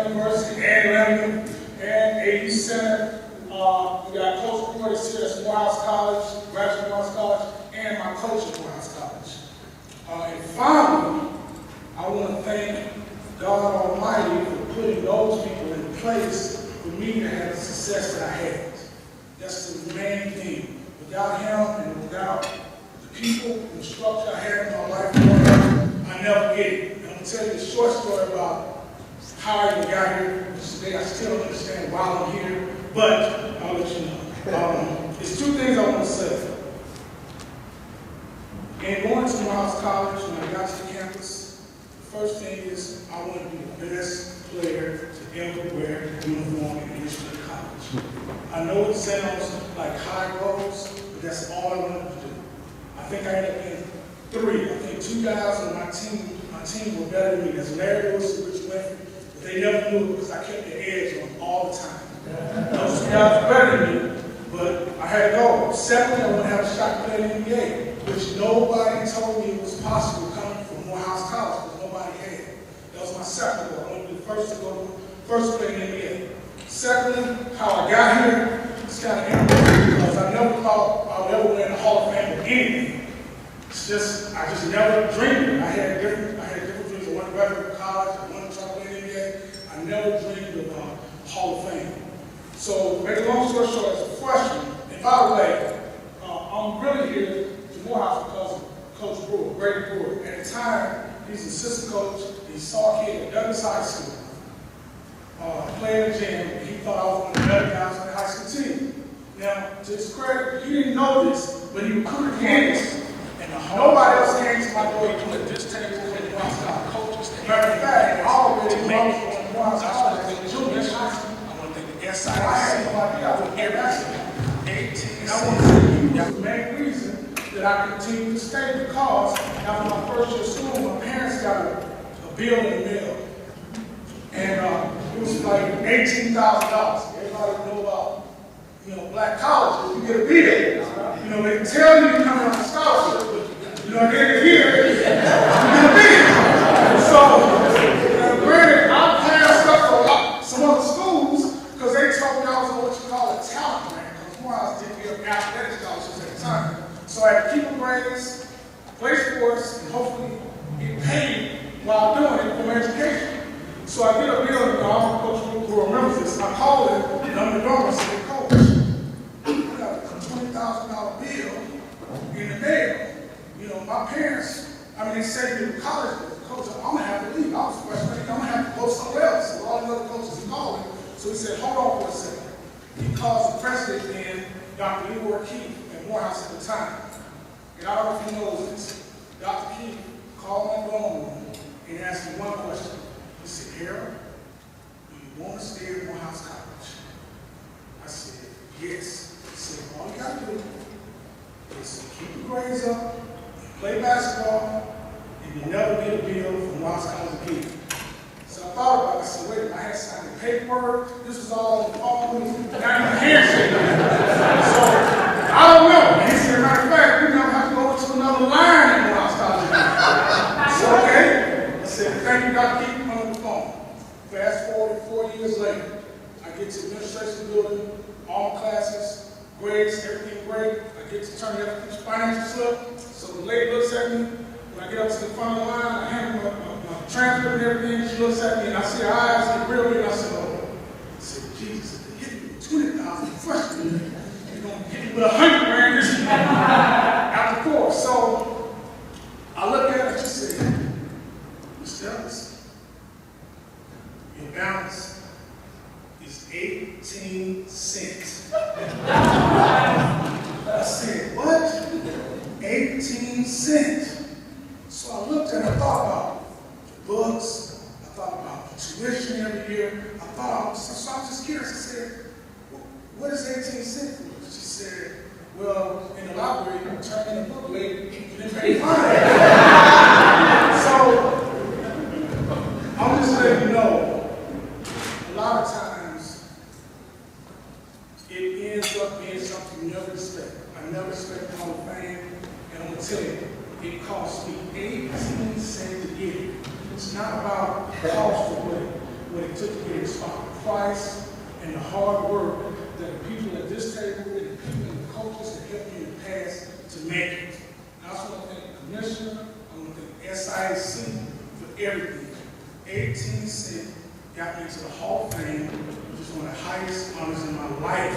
University, and Lebanon, and AU Center. We got Coach Portis here, that's Morehouse College, graduate Morehouse College, and my coach at Morehouse College. And finally, I want to thank place for me to have the success that I had. That's the main thing. Without him and without the people and the structure I had in my life growing up, I never get it. And I'm going to tell you a short story about how I even got here. Today I still don't understand why I'm here, but I'll let you know. There's two things I want to say. In going to Morehouse College, when I got to the campus, the first thing is I want to be the best player to ever wear a uniform in the history of college. I know it sounds like high goals, but that's all I wanted to do. I think I ended up in 3. I think 2 guys on my team were better than me. That's Larry Lewis and Rich Winfrey. But they never knew it because I kept the edge on all the time. Those 2 guys were better than me, but I had a goal. Secondly, I want to have a shot to play in the NBA, which nobody told me was possible coming from Morehouse College, because nobody had. That was my second goal. I wanted to be the first to play in the NBA. Secondly, how I got here, it's kind of interesting because I never thought I would ever win the Hall of Fame or anything. It's just, I just never dreamed it. I had different dreams. I wanted to graduate from college. I wanted to try to play in the NBA. I never dreamed of Hall of Fame. So, to make a long story short, as a freshman, and by the way, I'm really here to Morehouse because of Coach Brewer, Grady Brewer. At the time, he's an assistant coach. He saw a kid at Douglas High School playing the gym, and he thought I was one of the better guys on the high school team. Now, to his credit, he didn't know this, but he recruited candidates, and nobody else came to my door to put this table in the Morehouse College coaches. Matter of fact, I already was going to Morehouse College as a junior. I want to thank the SIAC. I had no idea I was here basketball. 18. And I want to tell you, that's the main reason that I continued to stay, because after my first year of school, my parents got a bill in the mail. And it was like $18,000. Everybody know about, black colleges. You get a bill. They tell you you're coming on a scholarship, but, at the end of the year, you get a bill. So, granted, I passed up for some other schools because they told me I was on what you call a talent grant, because Morehouse didn't give athletic scholarships at the time. So I had to keep my grades, play sports, and hopefully get paid while doing it for my education. So I get a bill, and I'm Coach who remembers this. I called him, and I'm the dorm, I said, Coach, I got a $20,000 bill in the mail. My parents, they said to me, college, Coach, I'm going to have to leave. I was freshman, I'm going to have to go somewhere else. So all the other coaches, he called him. So he said, hold on for a second. He calls the president then, Dr. Leroy Keefe at Morehouse at the time. And I don't know if he knows this. Dr. Keefe called my dorm room and asked me one question. He said, Harold, do you want to stay at Morehouse College? I said, yes. He said, all you got to do is keep your grades up, play basketball, and you'll never get a bill from Morehouse College again. So I thought about it. I said, wait a minute, I had signed the paperwork. This was all on the phone. Not even a handshake. So I don't know. And he said, matter of fact, we never have to go to another line at Morehouse College again. I said, okay. I said, thank you, Dr. Keefe. Fast forward 4 years later, I get to administration building, all my classes, grades, everything great. I get to turn the financial slip. So the lady looks at me. When I get up to the front of the line, I hand her my transcript and everything. She looks at me, and I see her eyes get real big. And I said, oh. I said, Jesus, if they hit me with 20,000 freshman, they're going to hit me with 100 grand this year after course. So I look at her and she said, Mr. Ellis, your balance is 18 cents. I said, what? 18 cents. So I looked and I thought about the books, I thought about the tuition every year. So I was just curious. I said, what is 18 cents for? She said, well, in the library, you turn in a book late, you didn't pay fine. So I'm just letting you know, a lot of times, it ends up being something you never expect. I never expected the Hall of Fame, and I'm going to tell you, it cost me 18 cents to get it. It's not about the cost of what it took to get it. It's about the price and the hard work that the people at this table and the people and the coaches that helped me in the past to make it. And I also want to thank the commissioner, I want to thank SIAC for everything. 18 cents got me into the Hall of Fame, which is one of the highest honors in my life.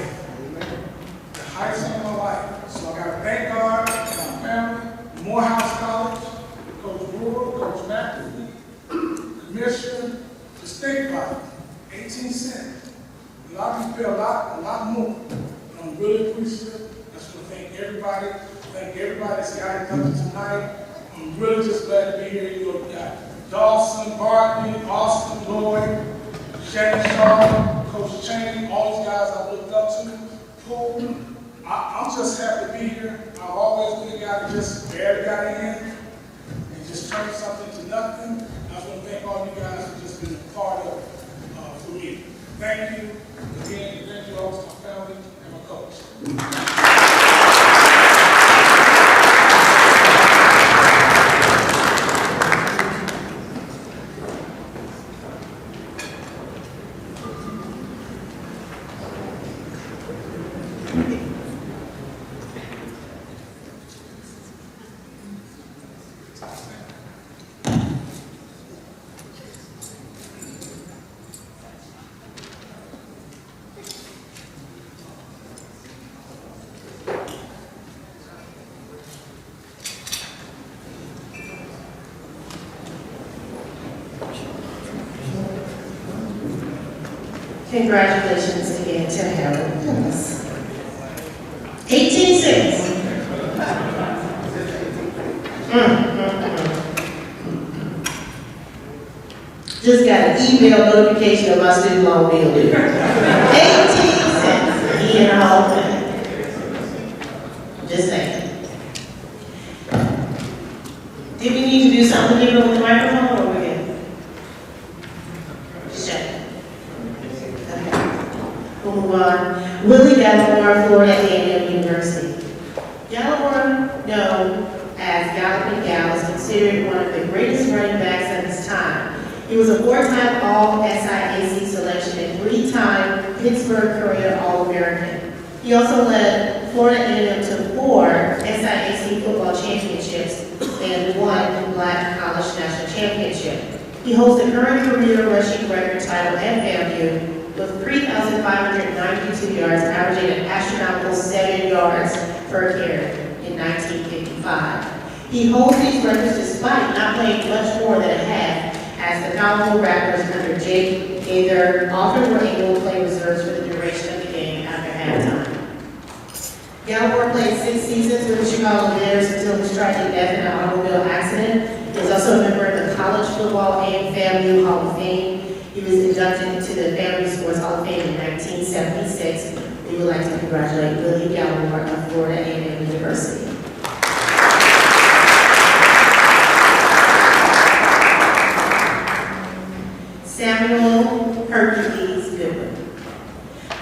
The highest honor in my life. So I got to thank God, my family, Morehouse College, Coach Brewer, Coach McAfee, Commissioner. Just think about it, 18 cents. A lot of people pay a lot more. But I'm really appreciative. I just want to thank everybody that's got inducted tonight. I'm really just glad to be here. You know, we got Dawson, Bartley, Austin, Lloyd, Shannon Shaw, Coach Cheney, all these guys I looked up to. Paul, I'm just happy to be here. I've always been a guy that just barely got in and just turned something to nothing. I just want to thank all you guys who've just been a part of for me. Thank you again, and thank you all to my family and my coach. Congratulations again to Harold. 18-6. Just got an email notification of my student loan bill. 18 cents. He in the whole thing. Just saying. Did we need to do something different with the microphone or we good? Just check. We'll move on. Willie Gallimore, Florida A&M University. Gallimore, known as Galloping Gal, is considered one of the greatest running backs of his time. He was a four-time All-SIAC selection and three-time Pittsburgh Courier All-American. He also led Florida A&M to 4 SIAC football championships and 1 Black College National Championship. He holds the current career rushing record title at FAMU with 3,592 yards, averaging an astronomical 7 yards per carry in 1955. He holds these records despite not playing much more than a half, as the powerful rappers under Jake Gaither often were able to play reserves for the duration of the game after halftime. Gallimore played 6 seasons with the Chicago Bears until his tragic death in an automobile accident. He was also a member of the College Football and FAMU Hall of Fame. He was inducted into the Family Sports Hall of Fame in 1976. We would like to congratulate Willie Gallimore of Florida A&M University. Samuel Hercules Goodwin.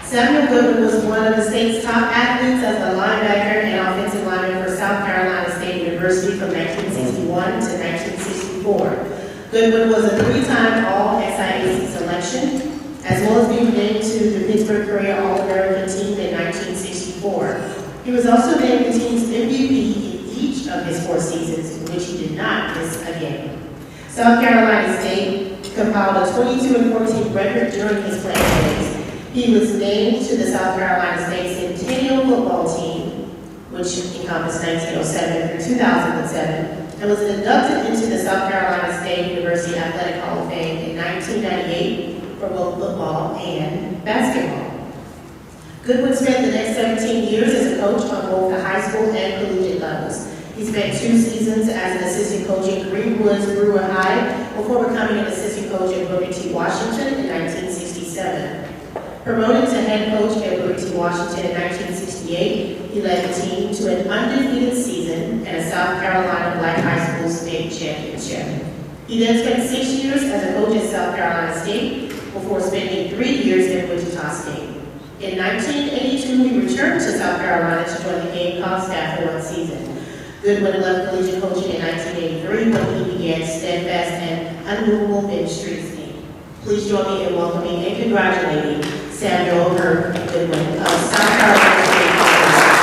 Samuel Goodwin was one of the state's top athletes as a linebacker and offensive lineman for South Carolina State University from 1961 to 1964. Goodwin was a 3-time All-SIAC selection, as well as being named to the Pittsburgh Courier All-American team in 1964. He was also named the team's MVP in each of his 4 seasons, in which he did not miss a game. South Carolina State compiled a 22-14 record during his playing days. He was named to the South Carolina State Centennial Football Team, which encompassed 1907 through 2007, and was inducted into the South Carolina State University Athletic Hall of Fame in 1998 for both football and basketball. Goodwin spent the next 17 years as a coach on both the high school and collegiate levels. He spent 2 seasons as an assistant coach at Greenwoods Brewer High before becoming an assistant coach at Booker T. Washington in 1967. Promoted to head coach at Booker T. Washington in 1968, he led the team to an undefeated season and a South Carolina Black High School State Championship. He then spent 6 years as a coach at South Carolina State before spending 3 years at Wichita State. In 1982, he returned to South Carolina to join the Gamecock staff for 1 season. Goodwin left collegiate coaching in 1983 when he began steadfast and unmovable ministry scheme. Please join me in welcoming and congratulating Samuel Herb Goodwin of South Carolina State University.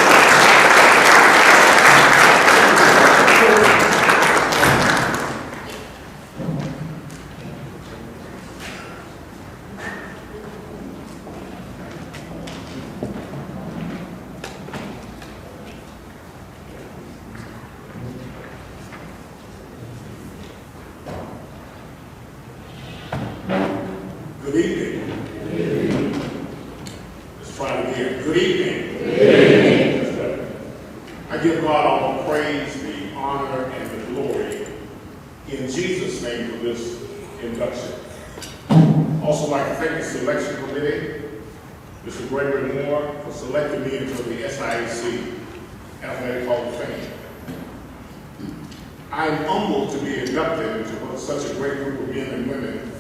Good evening. I give God all the praise, the honor, and the glory in Jesus' name for this induction. Also like to thank the selection committee, Mr. Gregory Moore, for selecting me into the SIAC Athletic Hall of Fame. I am humbled to be inducted into such a great group of men and women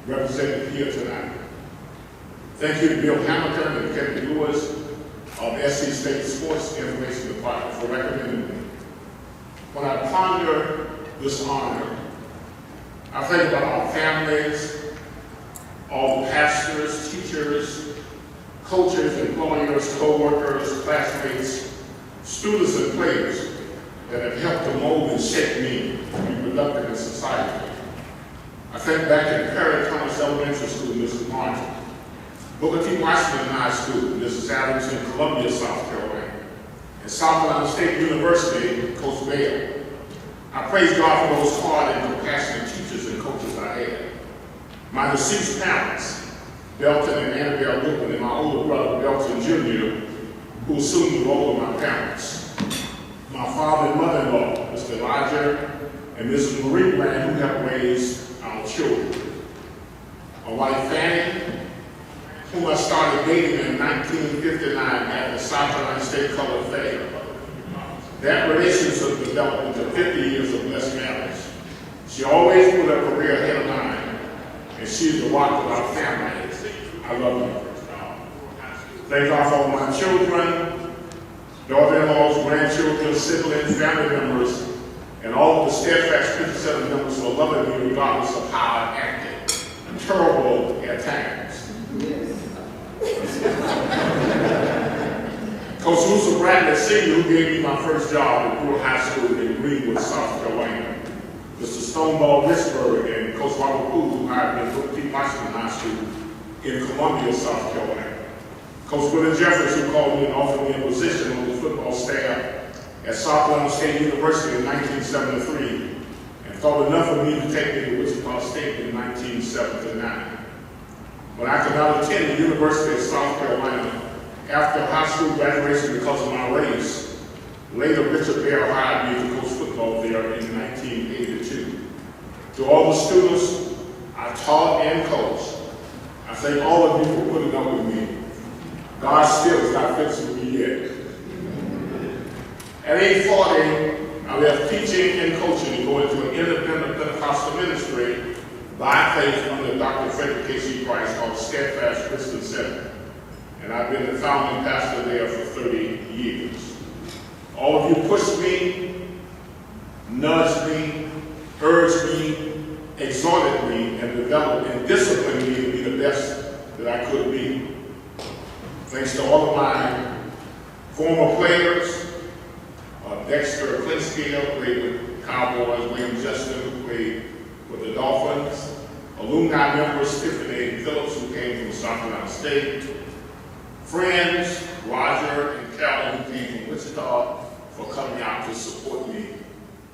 represented here tonight. Thank you to Bill Hamilton and Kevin Lewis of SC State Sports Information Department for recommending me. When I ponder this honor, I think about our families, all the pastors, teachers, coaches, employers, co-workers, classmates, students, and players that have helped to mold and shape me to be productive in society. I think back to Perry Thomas Elementary School, Mrs. Martin, Booker T. Washington High School, Mrs. Adams in Columbia, South Carolina, and South Carolina State University, Coach Bale. I praise God for those hard and compassionate teachers and coaches I had. My deceased parents, Belton and Annabelle Goodwin, and my older brother, Belton Jr., who assumed the role of my parents. My father and mother-in-law, Mr. Elijah and Mrs. Marie Brand, who have raised our children. My wife, Fanny, whom I started dating in 1959 at the South Carolina State Color Fair. That relationship developed into 50 years of blessed marriage. She always put her career ahead of mine, and she is the rock of our family. I love you. Thank God for all my children, daughter-in-laws, grandchildren, siblings, family members, and all of the steadfast 57 members for loving me regardless of how I acted. Terrible at times. Coach Russell Bradley Sr., who gave me my first job at Brewer High School in Greenwood, South Carolina. Mr. Stoneball Richburg and Coach Robert Poole, who hired me at Booker T. Washington High School in Columbia, South Carolina. Coach Willie Jeffers, who called me and offered me a position on the football staff at South Carolina State University in 1973, and thought enough of me to take me to Wichita State in 1979. When I could not attend the University of South Carolina after high school graduation because of my race, later Richard Bell hired me to coach football there in 1982. To all the students I taught and coached, I thank all of you for putting up with me. God still is not finished with me yet. At age 40, I left teaching and coaching to go into an independent Pentecostal ministry by faith under Dr. Frederick K.C. Price called Steadfast Christian Center. And I've been the founding pastor there for 30 years. All of you pushed me, nudged me, urged me, exhorted me, and developed and disciplined me to be the best that I could be. Thanks to all of my former players, Dexter Clinskill, played with Cowboys, William Justin, who played with the Dolphins, alumni members, Tiffany Phillips, who came from South Carolina State, friends, Roger and Calvin, who came from Wichita, for coming out to support me,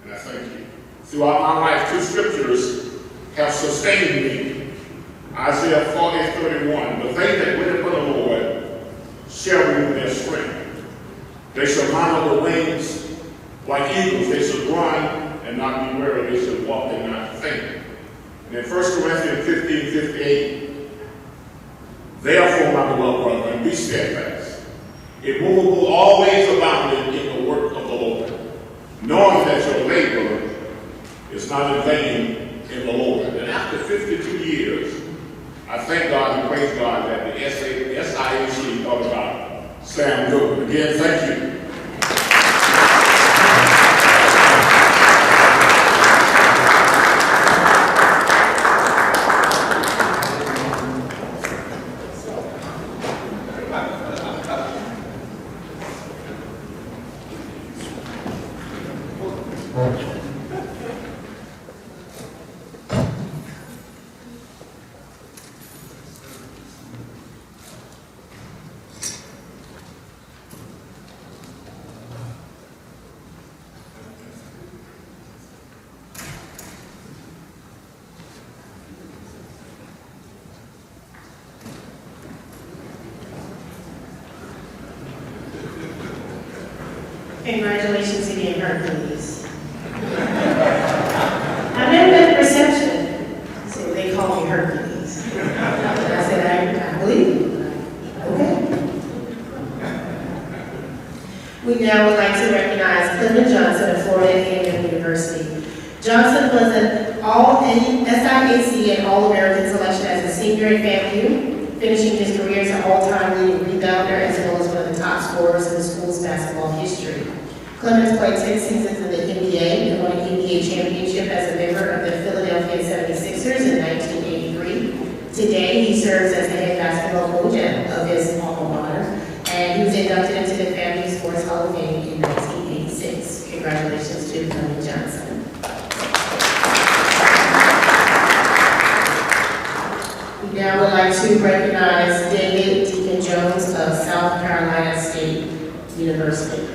and I thank you. Throughout my life, two scriptures have sustained me. Isaiah 40:31, but they that wait upon the Lord shall renew their strength. They shall mount on the wings like eagles. They shall run and not be weary. They shall walk and not faint. And in 1 Corinthians 15:58, therefore, my beloved brethren, be steadfast, immovable, always abounding in the work of the Lord, knowing that your labor is not in vain in the Lord. And after 52 years, I thank God and praise God that the SIAC thought about Sam Goodwin. Again, thank you. Congratulations again, Hercules. I met him at the reception. So they call me Hercules. And I said, I believe you. Okay. We now would like to recognize Clement Johnson of Florida A&M University. Johnson was an SIAC and All-American selection as a senior at FAMU, finishing his career as an all-time leading rebounder as well as one of the top scorers in the school's basketball history. Clemens played 10 seasons in the NBA and won an NBA championship as a member of the Philadelphia 76ers in 1983. Today, he serves as the head basketball coach of his alma mater, and he was inducted into the Family Sports Hall of Fame in 1986. Congratulations to Clement Johnson. We now would like to recognize David Deacon Jones of South Carolina State University.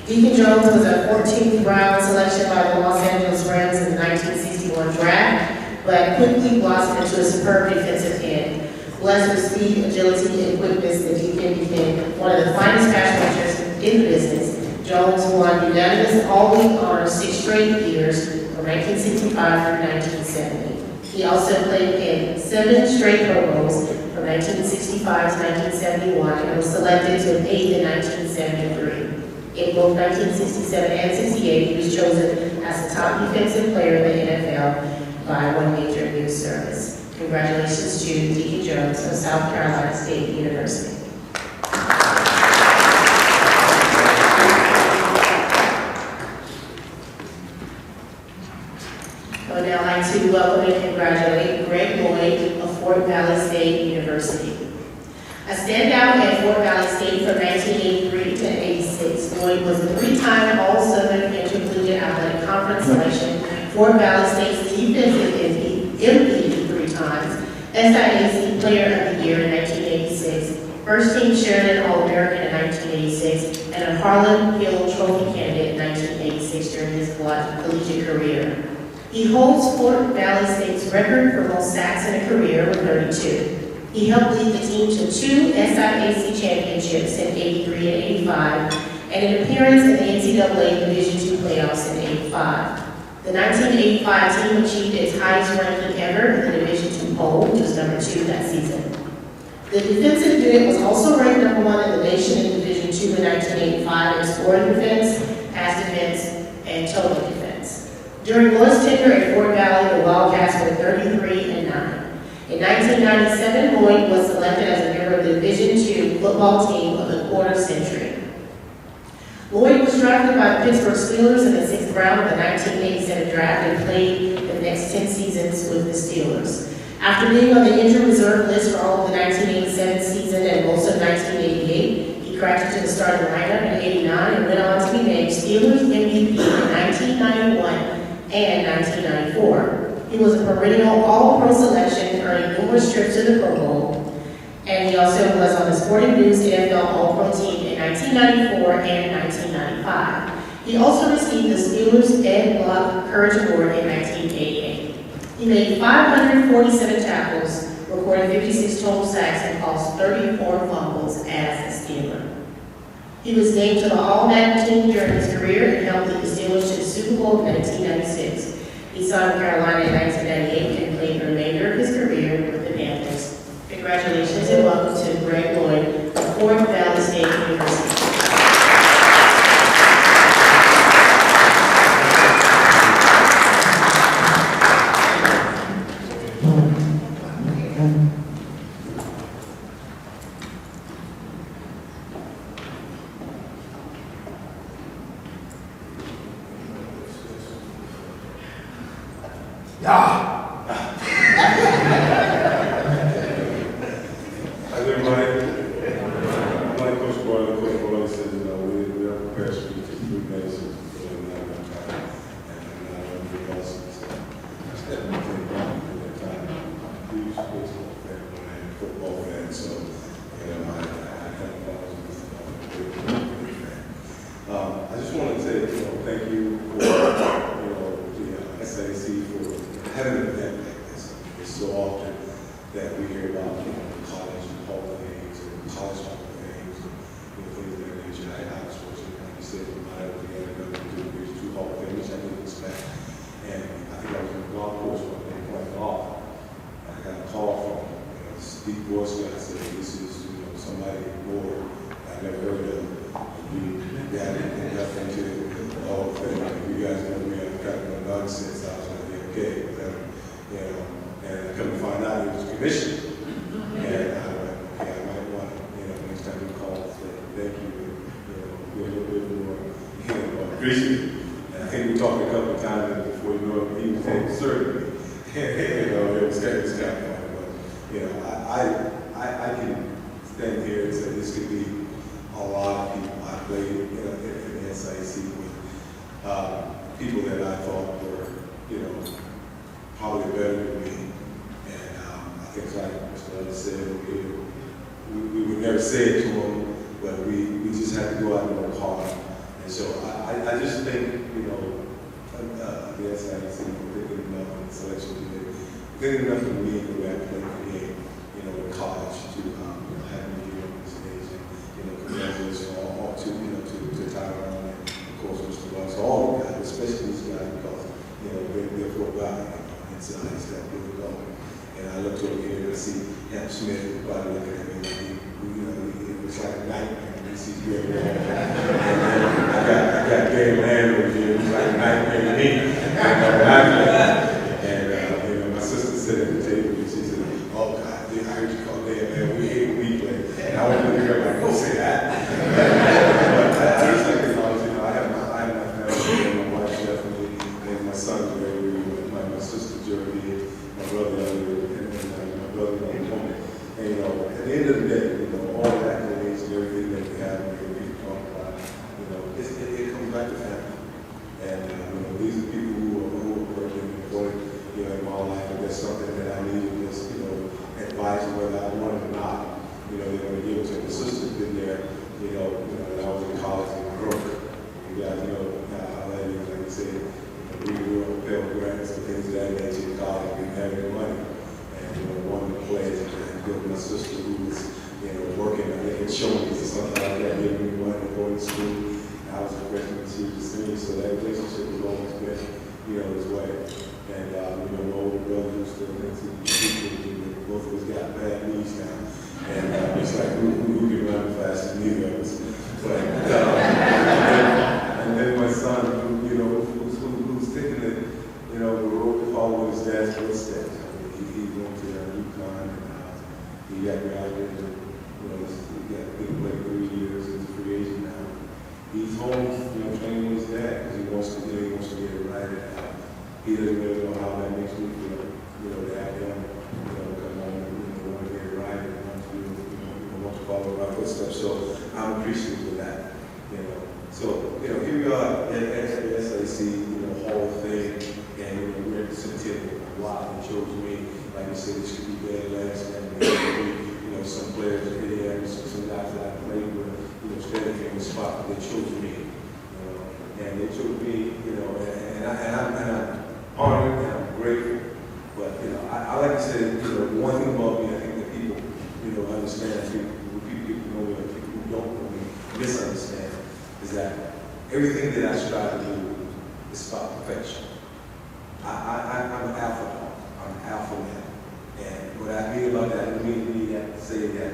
Deacon Jones was a 14th round selection by the Los Angeles Rams in the 1961 draft, but quickly blossomed into a superb defensive end. Blessed with speed, agility, and quickness, the Deacon became one of the finest pass rushers in the business. Jones won unanimous all-league honors 6 straight years from 1965 through 1970. He also played in 7 straight Pro Bowls from 1965 to 1971 and was selected to an 8th in 1973. In both 1967 and 68, he was chosen as the top defensive player in the NFL by one major news service. Congratulations to Deacon Jones of South Carolina State University. I would now like to welcome and congratulate Greg Lloyd of Fort Valley State University. A standout at Fort Valley State from 1983 to 86, Lloyd was a 3-time All-Southern Intercollegiate Athletic Conference selection, Fort Valley State's defensive MVP 3 times, SIAC Player of the Year in 1986, First Team Sheridan All-American in 1986, and a Harlan Hill Trophy candidate in 1986 during his collegiate career. He holds Fort Valley State's record for most sacks in a career with 32. He helped lead the team to 2 SIAC championships in 83 and 85, and an appearance in the NCAA Division II playoffs in 85. The 1985 team achieved its highest ranking ever in the Division II poll, which was number 2 that season. The defensive unit was also ranked number 1 in the nation in Division II in 1985 in scoring defense, pass defense, and total defense. During Lloyd's tenure at Fort Valley, the Wildcats were 33 and 9. In 1997, Lloyd was selected as a member of the Division II football team of the quarter century. Lloyd was drafted by the Pittsburgh Steelers in the 6th round of the 1987 draft and played the next 10 seasons with the Steelers. After being on the injured reserve list for all of the 1987 season and most of 1988, he cracked into the starting lineup in 89 and went on to be named Steelers MVP in 1991 and 1994. He was a perennial All-Pro selection, earning numerous trips to the Pro Bowl, and he also was on the Sporting News NFL All-Pro team in 1994 and 1995. He also received the Steelers Ed Block Courage Award in 1988. He made 547 tackles, recorded 56 total sacks, and caused 34 fumbles as a Steeler. He was named to the All-American team during his career and helped lead the Steelers to the Super Bowl in 1996. He signed with Carolina in 1998 and played the remainder of his career with the Panthers. Congratulations and welcome to Greg Lloyd of Fort Valley State University. said, deep voice guy said, this is, somebody more I never heard of. You got it enough into the whole thing. You guys know me, I've got no nonsense. I was like, okay, and I come to find out it was commissioned. And I went, okay, I might want to, next time you call, say, thank you, be a little bit more, appreciative. And I think we talked a couple of times and before you know it, he was taking surgery. It was kind of funny, but, I can stand here and say this could be a lot of people. I played in the SIAC with people that I thought were, probably better than me. And I think like Mr. Ellis said, we would never say it to them, but we just had to go out and work hard. And so I just think, the SIAC thinking enough in the selection today, thinking enough of me the way I played the game, in college to have me here on this stage. And, congratulations all to Tyrone and of course Mr. Ross, all the guys, especially these guys because, they're for God. And so I just got to really go. And I look toward here to see Ham Smith, everybody looking at me like, it was like a nightmare. He's very wrong. And I got Gary Land over here, who's like a nightmare to me. And my sister sat at the table and she said, oh God, I heard you call there, man, we hate replay. And I went to her like, go say that. But I just like to acknowledge, I have my family, and my wife definitely, and my son Gregory, my sister Jeremy, my brother Elliot, and my brother Tony. And at the end of the day, all the accolades and everything that we have and everything we talk about, it comes back to family. And these are people who are working and employed, in my life, and that's something that I need to just, advise whether I want it or not. They're going to give it to the sister's been there, when I was in college and broke. You guys know how that is, like I said, we were Pell Grants and things of that nature in college, we didn't have any money. And one of the players, and my sister who was, working, I think, at Shoney's or something like that, giving me money to go to school. I was a freshman and she was a senior, so that relationship was always been, his way. And, my older brother used to think to both of us got bad knees now. And it's like, who can run fast as neither of us? But, and then my son, who's thinking that, we're following his dad's footsteps. He went to UConn and he got graduated. He got big play 3 years. He's a free agent now. He's home, training with his dad because he wants to get it right. He doesn't really know how that makes me feel. To have him, come home and want to get it right and want to follow my footsteps. So I'm appreciative of that. So here we are at the SIAC, Hall of Fame, and we're at the centennial. Wow, it shows me, like you said, this could be bad last name. Some players here, some guys that I played with, standing in the spot, they chose me. And they chose me, and I'm honored and I'm grateful. But, I like to say, one thing about me, I think that people, understand, people know me, people who don't know me, misunderstand, is that everything that I strive to do is about perfection. I'm an alpha dog. I'm an alpha man. And what I mean about that, I don't mean to say that,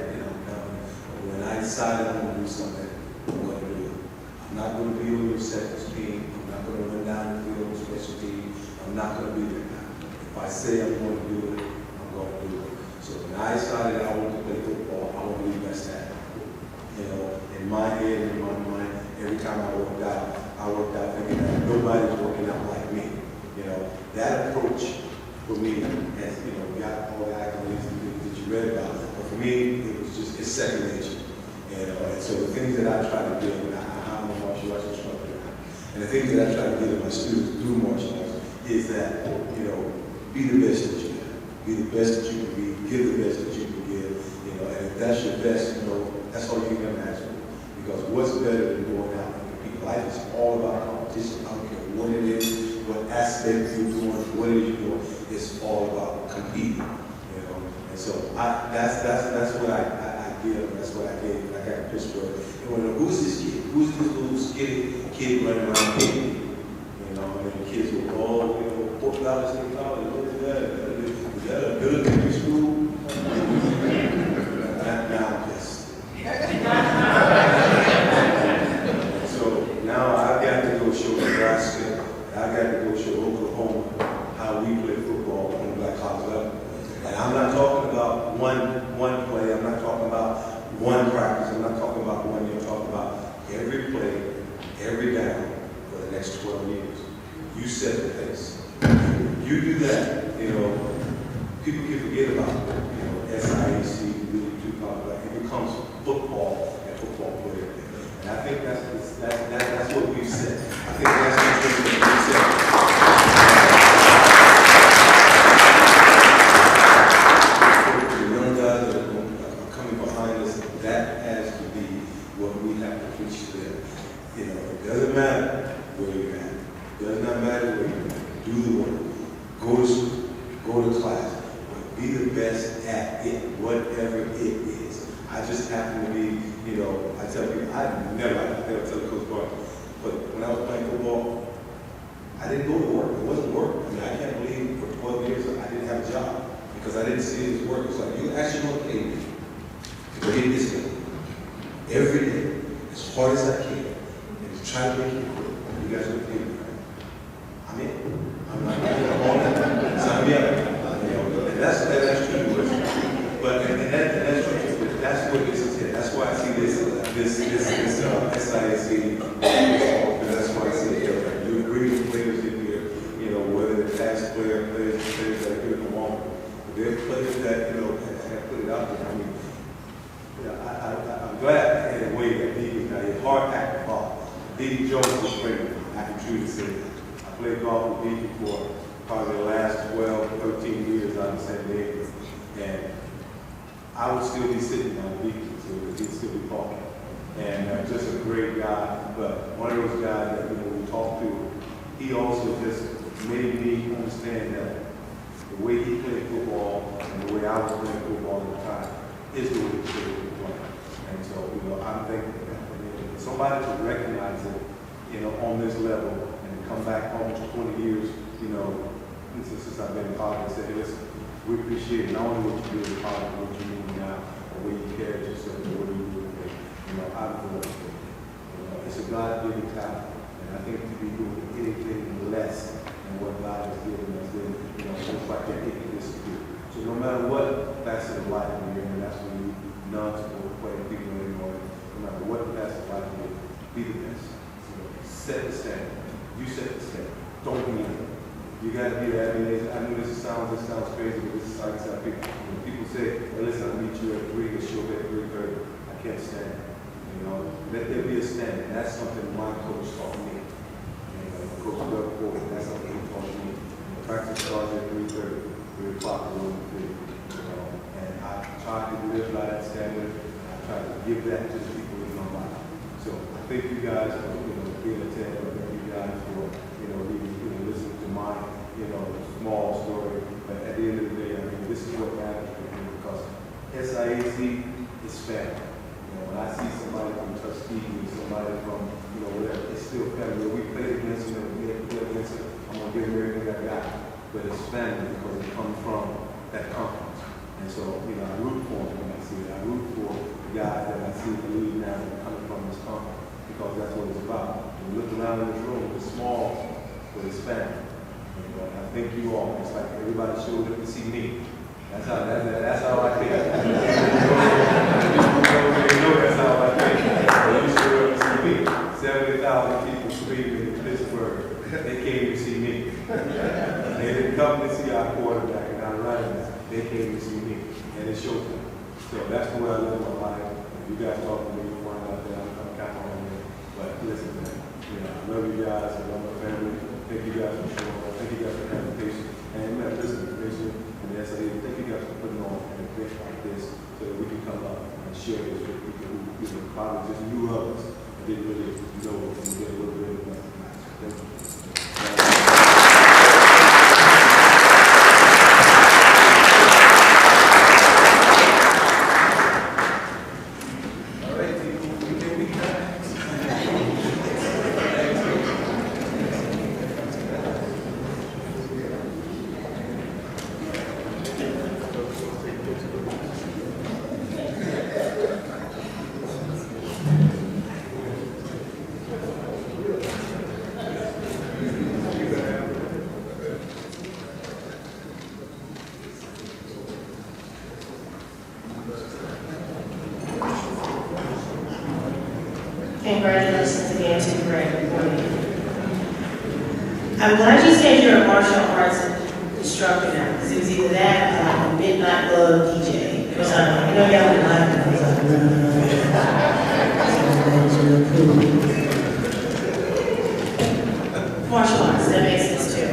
when I decide I'm going to do something, I'm going to do it. I'm not going to be on your second team. I'm not going to run down the field on special team. I'm not going to be there. If I say I'm going to do it, I'm going to do it. So when I decided I wanted to play football, I want to be the best at it. In my head and in my mind, every time I worked out thinking that nobody's working out like me. That approach for me has, got all the accolades that you read about. But for me, it's second nature. And so the things that I try to do, and I'm a martial arts instructor now, and the things that I try to give to my students through martial arts is that, be the best that you can. Be the best that you can be. Give the best that you can give. And if that's your best, that's all you can imagine. Because what's better than going out and competing? Life is all about competition. I don't care what it is, what aspect you're doing, what it is you're doing. It's all about competing. And so that's what I give. That's what I gave. I got a Pittsburgh. Who's this kid? Who's this little skinny kid running around hitting? And the kids will all, $4 in college. Look at that. Is that a good school? about one play. I'm not talking about one practice. I'm not talking about 1 year. I'm talking about every play, every down for the next 12 years. You set the pace. You do that, people can forget about, SIAC, really do talk about it. It becomes football and football player. And I think that's what we've said. I think that's what we've said. The young guys that are coming behind us, that has to be what we have to preach to them. It doesn't matter where you're at. It does not matter where you're at. Do the work. Go to school. Go to class. But be the best at it, whatever it is. I just happen to be, I tell people, I never tell Coach Barr, but when I was playing football, I didn't go to work. It wasn't work. I can't believe for 12 years I didn't have a job because I didn't see it as work. It's like, you actually want to pay me to go get this game every day, as hard as I can, and to try to make it work. You guys are paying me, right? I'm in. I'm not on that. Sign me up. And that's true. But that's true. That's what this is here. That's why I see this SIAC. That's why I see it. You agree with players in here, whether they're past players that are here in the moment. But there are players that, have put it out there. I'm glad in a way that he was not a hard act ball. D. Jones was great. I can truly say that. I played golf with D for probably the last 12, 13 years out in San Diego. And I would still be sitting on the beach, so he'd still be talking. And just a great guy, but one of those guys that we talked to, he also just made me understand that the way he played football and the way I was playing football at the time is the way he played football. And so, I'm thinking that somebody to recognize it, on this level and come back almost 20 years, since I've been in college and say, hey, listen, we appreciate not only what you do in college, but what you do now, or where you carry yourself, or what you do today. I'm going to say, it's a God-given talent, and I think to be doing anything less than what God has given us, then, it's like that, it can disappear. So no matter what facet of life we're in, and that's when you non-sport playing people anymore, no matter what facet of life you're in, be the best. Set the standard. You set the standard. Don't be it. You got to be that. I know this sounds crazy, but this is how people. When people say, hey, listen, I'll meet you at 3 and show up at 3:30. I can't stand it. Let there be a standard. That's something my coach taught me. Coach Doug Ford, that's something he taught me. Practice starts at 3:30, 3 o'clock, and I try to live by that standard. I try to give that to the people in my life. So I thank you guys for, being attentive. Thank you guys for, listening to my, small story. But at the end of the day, this is what matters to me because SIAC is family. When I see somebody from Tuskegee, somebody from, whatever, it's still family. When we play against them, I'm going to give them everything I got. But it's family because it comes from that conference. And so, I root for them when I see it. I root for the guys that I see in the league now that are coming from this conference because that's what it's about. When you look around in this room, it's small, but it's family. And I thank you all. It's like everybody showed up to see me. That's how I feel. That's how I feel. You showed up to see me. 70,000 people screaming in Pittsburgh. They came to see me. They didn't come to see our quarterback and our running back. They came to see me. And it showed them. So that's the way I live my life. If you guys talk to me, you'll find out that I'm kind of on there. But listen, man, I love you guys. I love my family. Thank you guys for showing up. Thank you guys for having patience. And listen, patience. And thank you guys for putting on an event like this so that we can come up and share this with people who probably just knew of us and didn't really know us and get a little bit of that. Thank you. Congratulations again to Greg. I'm glad you said you're a martial arts instructor now, because it was either that or a midnight love DJ. Or something. You know, y'all would like that. Martial arts, that makes sense too.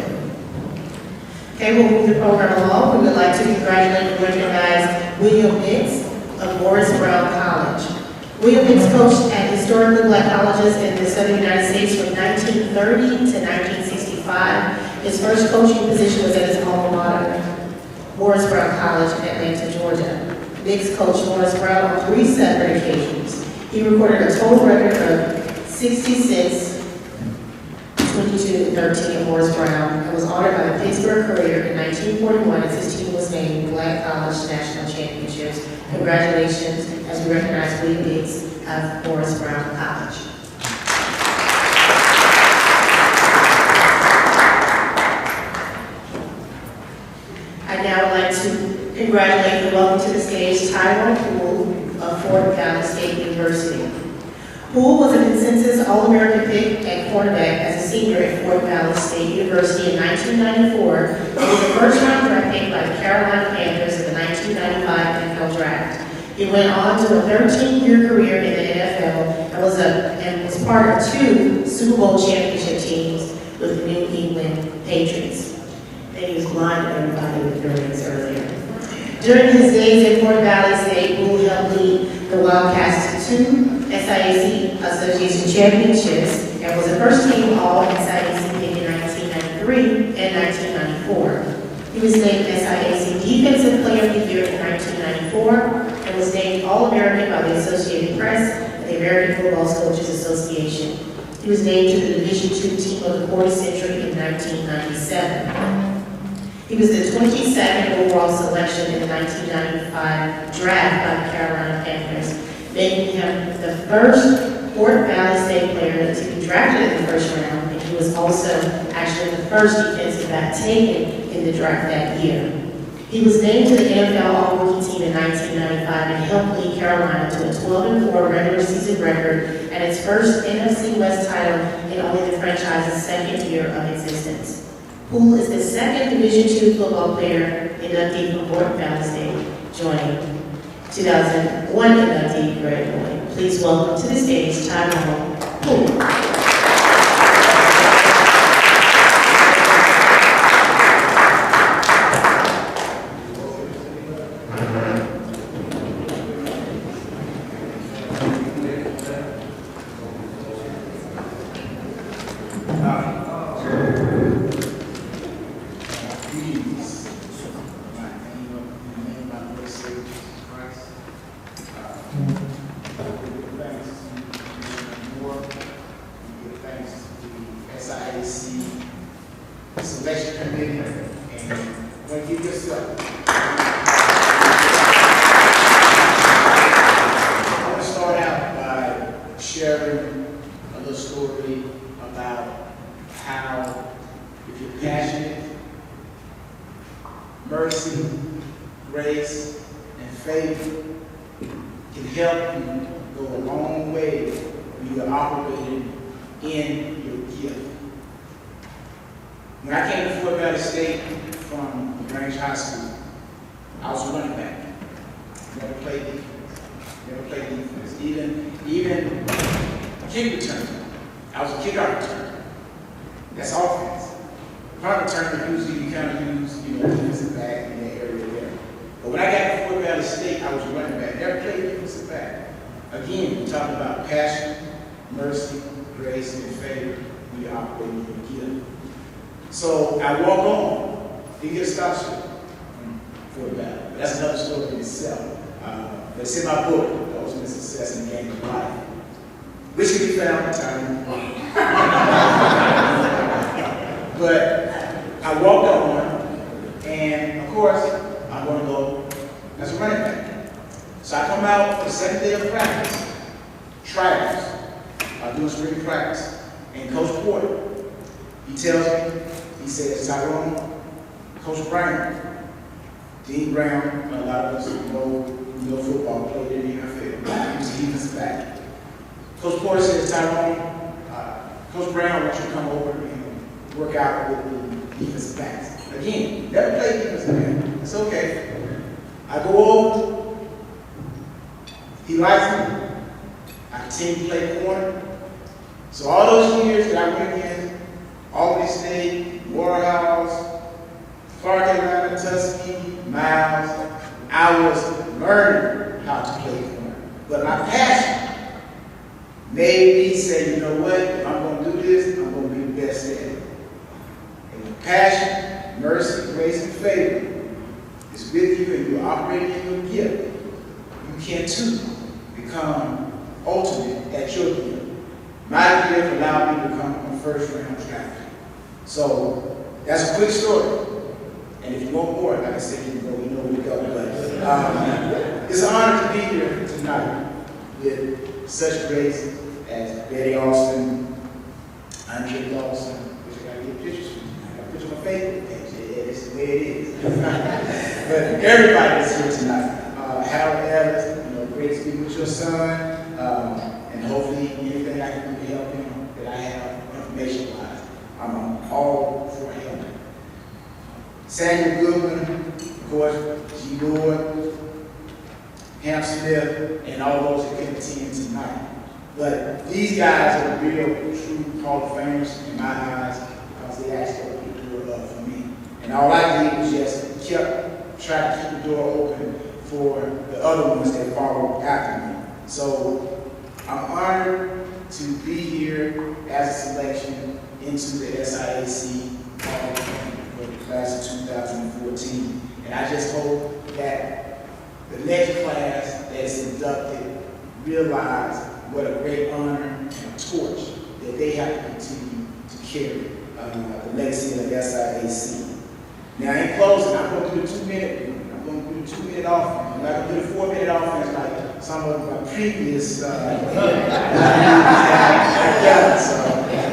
Okay, we'll move the program along. We would like to congratulate and recognize William Nix of Morris Brown College. William Nix coached at historically black colleges in the Southern United States from 1930 to 1965. His first coaching position was at his alma mater, Morris Brown College in Atlanta, Georgia. Nix coached Morris Brown on 3 separate occasions. He recorded a total record of 66, 22, and 13 at Morris Brown, and was honored by the Pittsburgh Courier in 1941 as his team was named Black College National Championships. Congratulations as we recognize William Nix of Morris Brown College. I'd now like to congratulate and welcome to the stage Tyrone Poole of Fort Valley State University. Poole was a consensus All-American pick at cornerback as a senior at Fort Valley State University in 1994 and was the first-round draft pick by the Carolina Panthers in the 1995 NFL Draft. He went on to a 13-year career in the NFL and was part of 2 Super Bowl championship teams with the New England Patriots. And he was blind to everybody with earrings earlier. During his days at Fort Valley State, Poole helped lead the Wildcats to 2 SIAC Association championships and was a first-team All-SIAC pick in 1993 and 1994. He was named SIAC Defensive Player of the Year in 1994 and was named All-American by the Associated Press and the American Football Coaches Association. He was named to the Division II Team of the Quarter Century in 1997. He was the 22nd overall selection in the 1995 draft by the Carolina Panthers, making him the first Fort Valley State player to be drafted in the first round, and he was also actually the first defensive back taken in the draft that year. He was named to the NFL All-Rookie team in 1995 and helped lead Carolina to a 12-4 regular season record and its first NFC West title in only the franchise's second year of existence. Poole is the second Division II football player inductee from Fort Valley State, joining 2001 inductee Greg Boyd. Please welcome to the stage Tyrone Poole. Selection committee, and want to give yourself. I want to start out by sharing a little story about how, if you're passionate, mercy, grace, and faith can help you go a long way when you're operating in your gift. When I came to Fort Valley State from Grange High School, I was a running back. Never played defense. Even kick return. I was a kickoff returner. That's offense. Punt returner usually you kind of use, defensive back in that area there. But when I got to Fort Valley State, I was a running back. Never played defensive back. Again, we're talking about passion, mercy, grace, and favor. We operate in the gift. So I walk on. He gets scholarship from Fort Valley. But that's another story in itself. That's in my book, The Ultimate Success in the Game of Life, which can be found in time. But I walked on, and of course, I'm going to go as a running back. So I come out for the second day of practice, trials. I'm doing spring practice, and Coach Porter, he tells me, he says, Tyrone, Coach Brown, Dean Brown, a lot of us know football, played in the NFL. He was a defensive back. Coach Porter says, Tyrone, Coach Brown wants you to come over and work out with the defensive backs. Again, never played defensive back. It's okay. I go over. He likes me. I continue to play corner. So all those years that I went in, Albany State, Morehouse, Clark Atlanta, Tuskegee, Miles, I was learning how to play corner. But my passion made me say, you know what, if I'm going to do this, I'm going to be the best at it. And the passion, mercy, grace, and favor is with you, and you're operating in your gift. You can too become ultimate at your gift. My gift allowed me to become a first-round draft pick. So that's a quick story. And if you want more, like I said, you know where to go. But it's an honor to be here tonight with such greats as Betty Austin, Andre Dawson, which I gotta get pictures with. I got a picture of my Facebook page. Yeah, that's the way it is. But everybody is here tonight. Harold Evans, you know, great to speak with your son, and hopefully anything I can do to help him that I have information-wise, I'm all for helping. Samuel Goodman, of course, G. Lord, Ham Smith, and all those who can attend tonight. But these guys are real, true Hall of Famers in my eyes because they actually opened the door up for me. And all I did was just try to keep the door open for the other ones that followed after me. So I'm honored to be here as a selection into the SIAC Hall of Fame for the class of 2014. And I just hope that the next class that's inducted realize what a great honor and a torch that they have to continue to carry the legacy of the SIAC. Now, in closing, I'm going to do the 2-minute. I'm going to do the 2-minute offense. I'm not going to do the 4-minute offense like some of my previous. So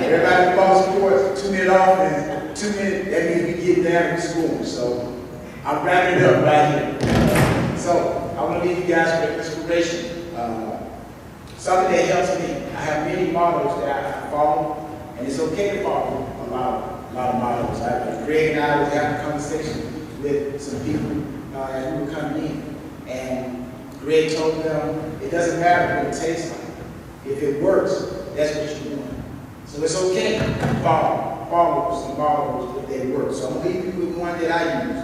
everybody who follows sports, 2-minute offense, 2 minutes. That means we get down and score. So I'm wrapping it up right here. So I want to leave you guys with inspiration. Something that helps me. I have many models that I follow, and it's okay to follow a lot of models. Greg and I was having a conversation with some people as we were coming in, and Greg told them it doesn't matter what it tastes like. If it works, that's what you want. So it's okay to follow some models if they work. So I'm going to leave you with one that I use.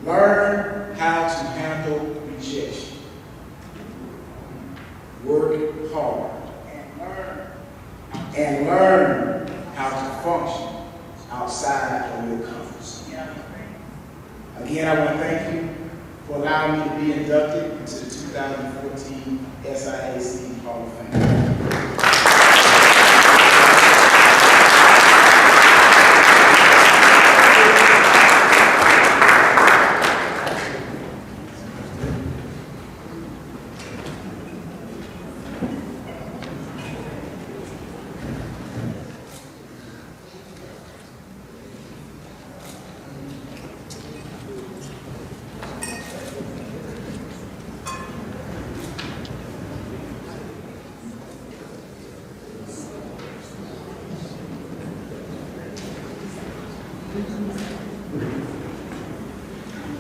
Learn how to handle rejection. Work hard and learn how to function outside of your comfort zone. Again, I want to thank you for allowing me to be inducted into the 2014 SIAC Hall of Fame.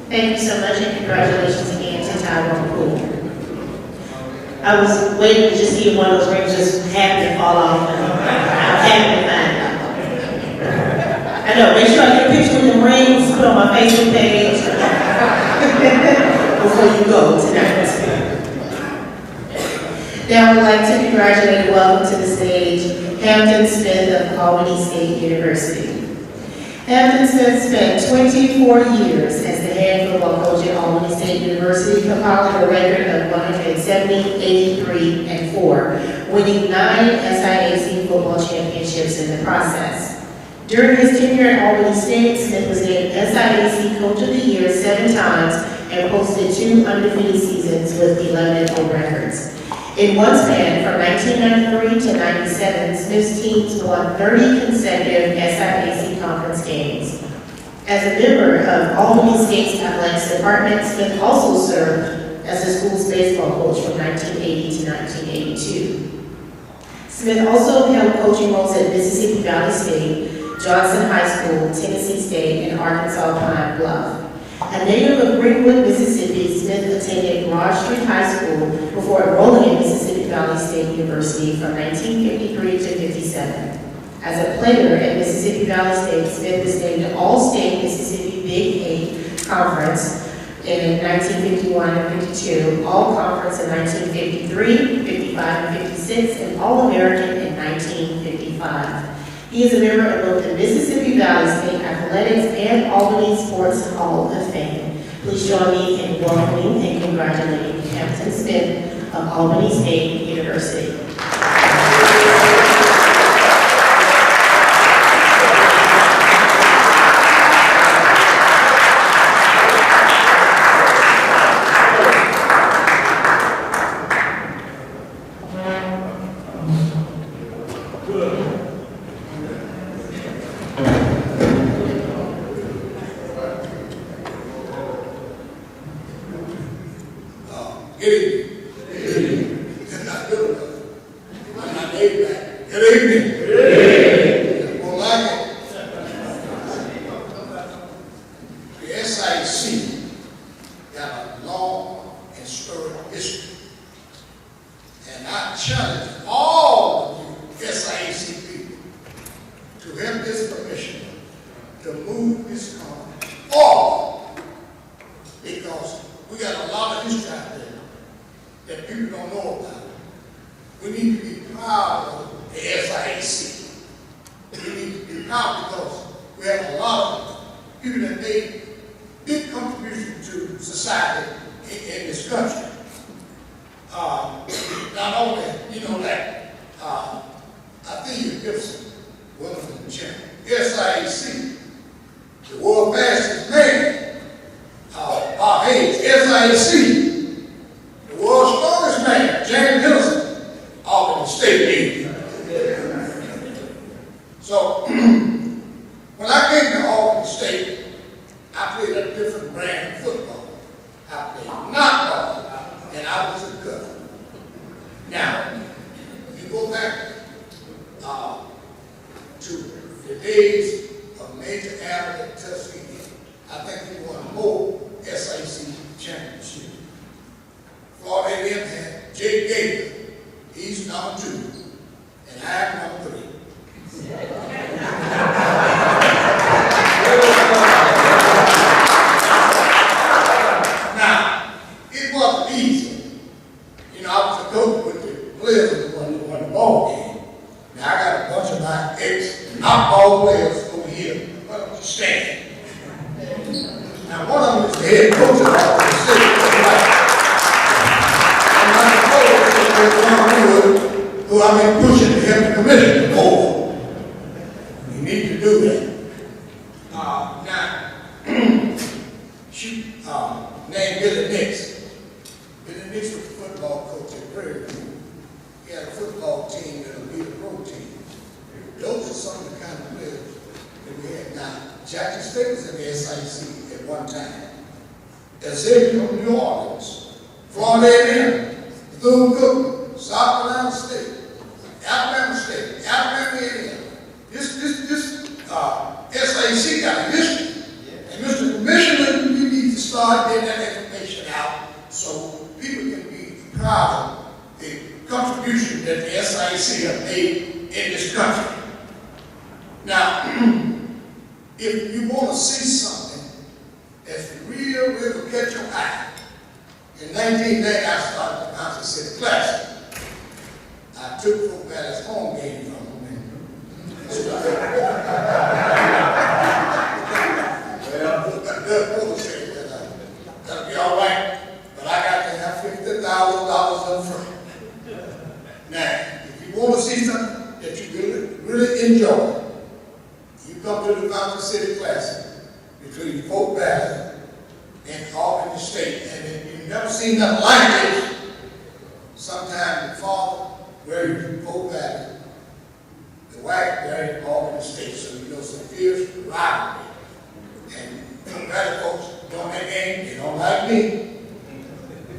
Thank you so much, and congratulations again to Tyrone Poole. I was waiting to just see if one of those rings just happened to fall off, and I'm happy to find out. I know, make sure I get a picture with the rings, put on my Facebook page before you go tonight. Now I would like to congratulate and welcome to the stage Hampton Smith of Albany State University. Hampton Smith spent 24 years as the head football coach at Albany State University, compiling a record of 170, 83, and 4, winning 9 SIAC football championships in the process. During his tenure at Albany State, Smith was named SIAC Coach of the Year 7 times and posted 2 undefeated seasons with 11-0 records. In one span, from 1993 to 97, Smith's teams won 30 consecutive SIAC conference games. As a member of Albany State's athletics department, Smith also served as the school's baseball coach from 1980 to 1982. Smith also held coaching roles at Mississippi Valley State, Johnson High School, Tennessee State, and Arkansas Pine Bluff. A native of Greenwood, Mississippi, Smith attended Broad Street High School before enrolling at Mississippi Valley State University from 1953 to 57. As a player at Mississippi Valley State, Smith was named All-State Mississippi Big 8 Conference in 1951 and 52, All-Conference in 1953, 55, and 56, and All-American in 1955. He is a member of both the Mississippi Valley State Athletics and Albany Sports Hall of Fame. Please join me in welcoming and congratulating Captain Smith of Albany State University.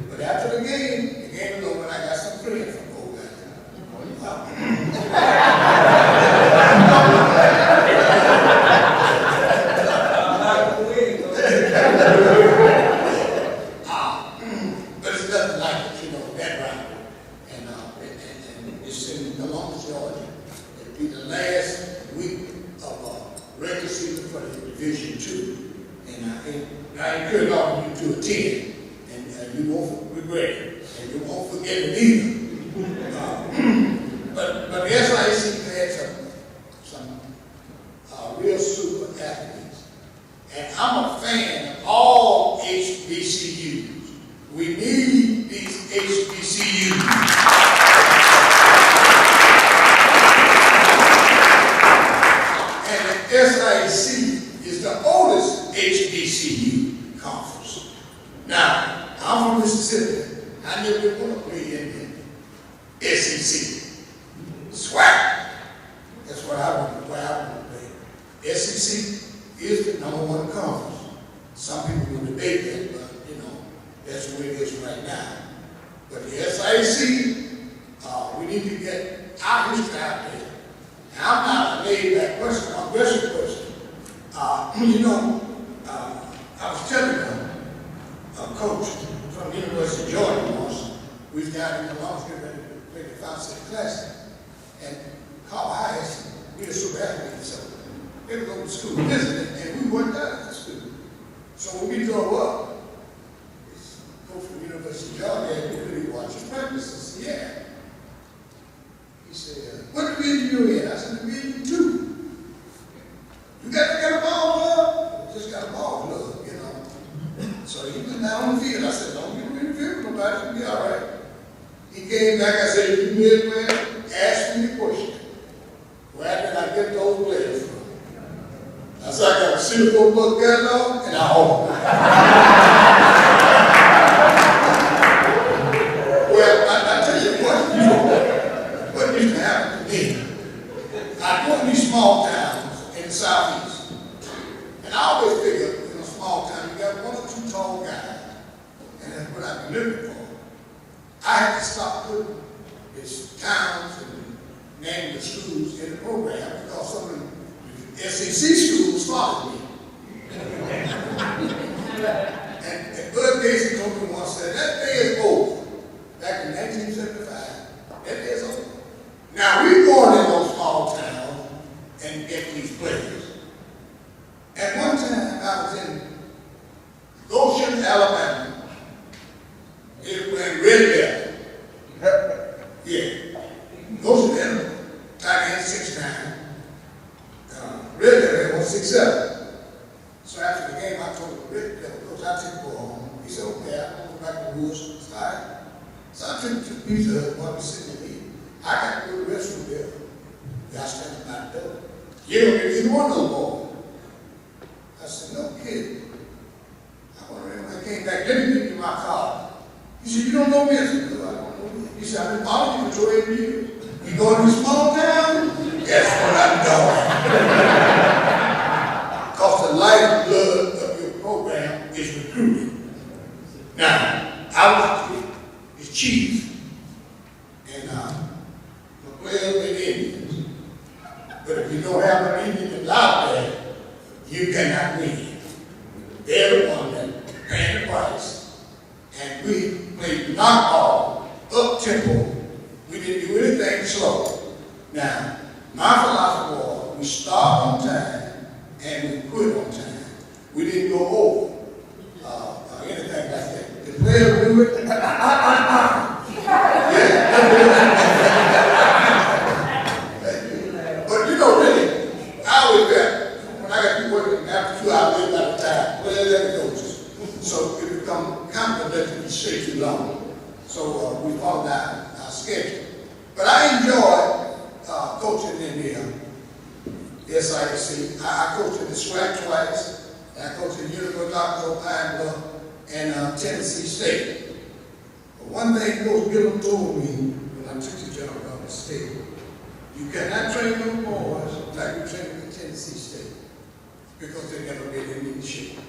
But after the game is over, and I got some friends from Old Valley. there's nothing like it, you know, that round. And it's in Columbus, Georgia. It'll be the last week of regular season for the Division II. And I encourage all of you to attend, and you won't regret it, and you won't forget it either. But the SIAC had some real super athletes, and I'm a fan of all HBCUs. We need these HBCUs. And the SIAC is the oldest HBCU conference. Now, I'm from Mississippi. I never want to play in the SEC. Swag. That's where I want to play. SEC is the #1 conference. Some people will debate that, but you know, that's the way it is right now. But the SIAC, we need to get our history out there. And I'm not a laid-back person, I'm a aggressive person. You know, I was telling them, coach from the University of Georgia once, we've got in the Columbus getting ready to play the 5-city classic. And Carl Hayes, we were super athletes, so they would go to school visiting, and we worked out at the school. So when we drove up, this coach from the University of Georgia, and we really watched his practices. Yeah. He said, what division you in? I said, Division 2. You got a ball glove? Just got a ball glove, you know. So he went down on the field. I said, don't get in the field, nobody, it'll be all right. He came back, I said, you midway, ask me the question. Where did I get those players from? I said, I got a silver book catalog, and I hold them. Well, I tell you what used to happen to me. I go in these small towns in the southeast, and I always figure in a small town, you got 1 or 2 tall guys, and that's what I've been looking for. I had to stop putting these towns and naming the schools in the program because some of the SEC schools followed me. and Bud Gacy told me once that day is over. Back in 1975, that day is over. Now we're going in those small towns and get these players. At one time I was in Goshen, Alabama. It was playing Red Bell. Yeah. Goshen Alabama. Tight end 6'9". Red Bell had 167. So after the game I told the Red Bell, Coach, I took the ball home. He said, okay, I'm going back to the woods. It's all right. So I took the pizza while we were sitting there. I got to go to the restroom there. Y'all standing by the door. You don't get either one of those balls. I said, no kid. I went around, I came back, let me give you my card. He said, you don't know me? I said, no, I don't know you. He said, I've been following you for 12 years. You going to a small town? Guess what I'm doing. Because the lifeblood of your program is recruiting. Now, I was the chief, and the players and Indians. But if you don't have an Indian out there, you cannot win. They're the one that paying the price. And we played knockball, up tempo. We didn't do anything slow. Now, my philosophy was we start on time and we quit on time. We didn't go over anything like that. The players do it. But you know, really, I always got, when I got to work after 2 hours, they got the time. Well, let it go. So it become complicated to be stay too long. So we followed our schedule. But I enjoyed coaching in the SIAC. I coached in the SWAC twice, and I coached in University of Pine Bluff and Tennessee State. But one thing Coach Gillum told me when I took the job around the state, you cannot train those boys like you train in Tennessee State because they never get in shape.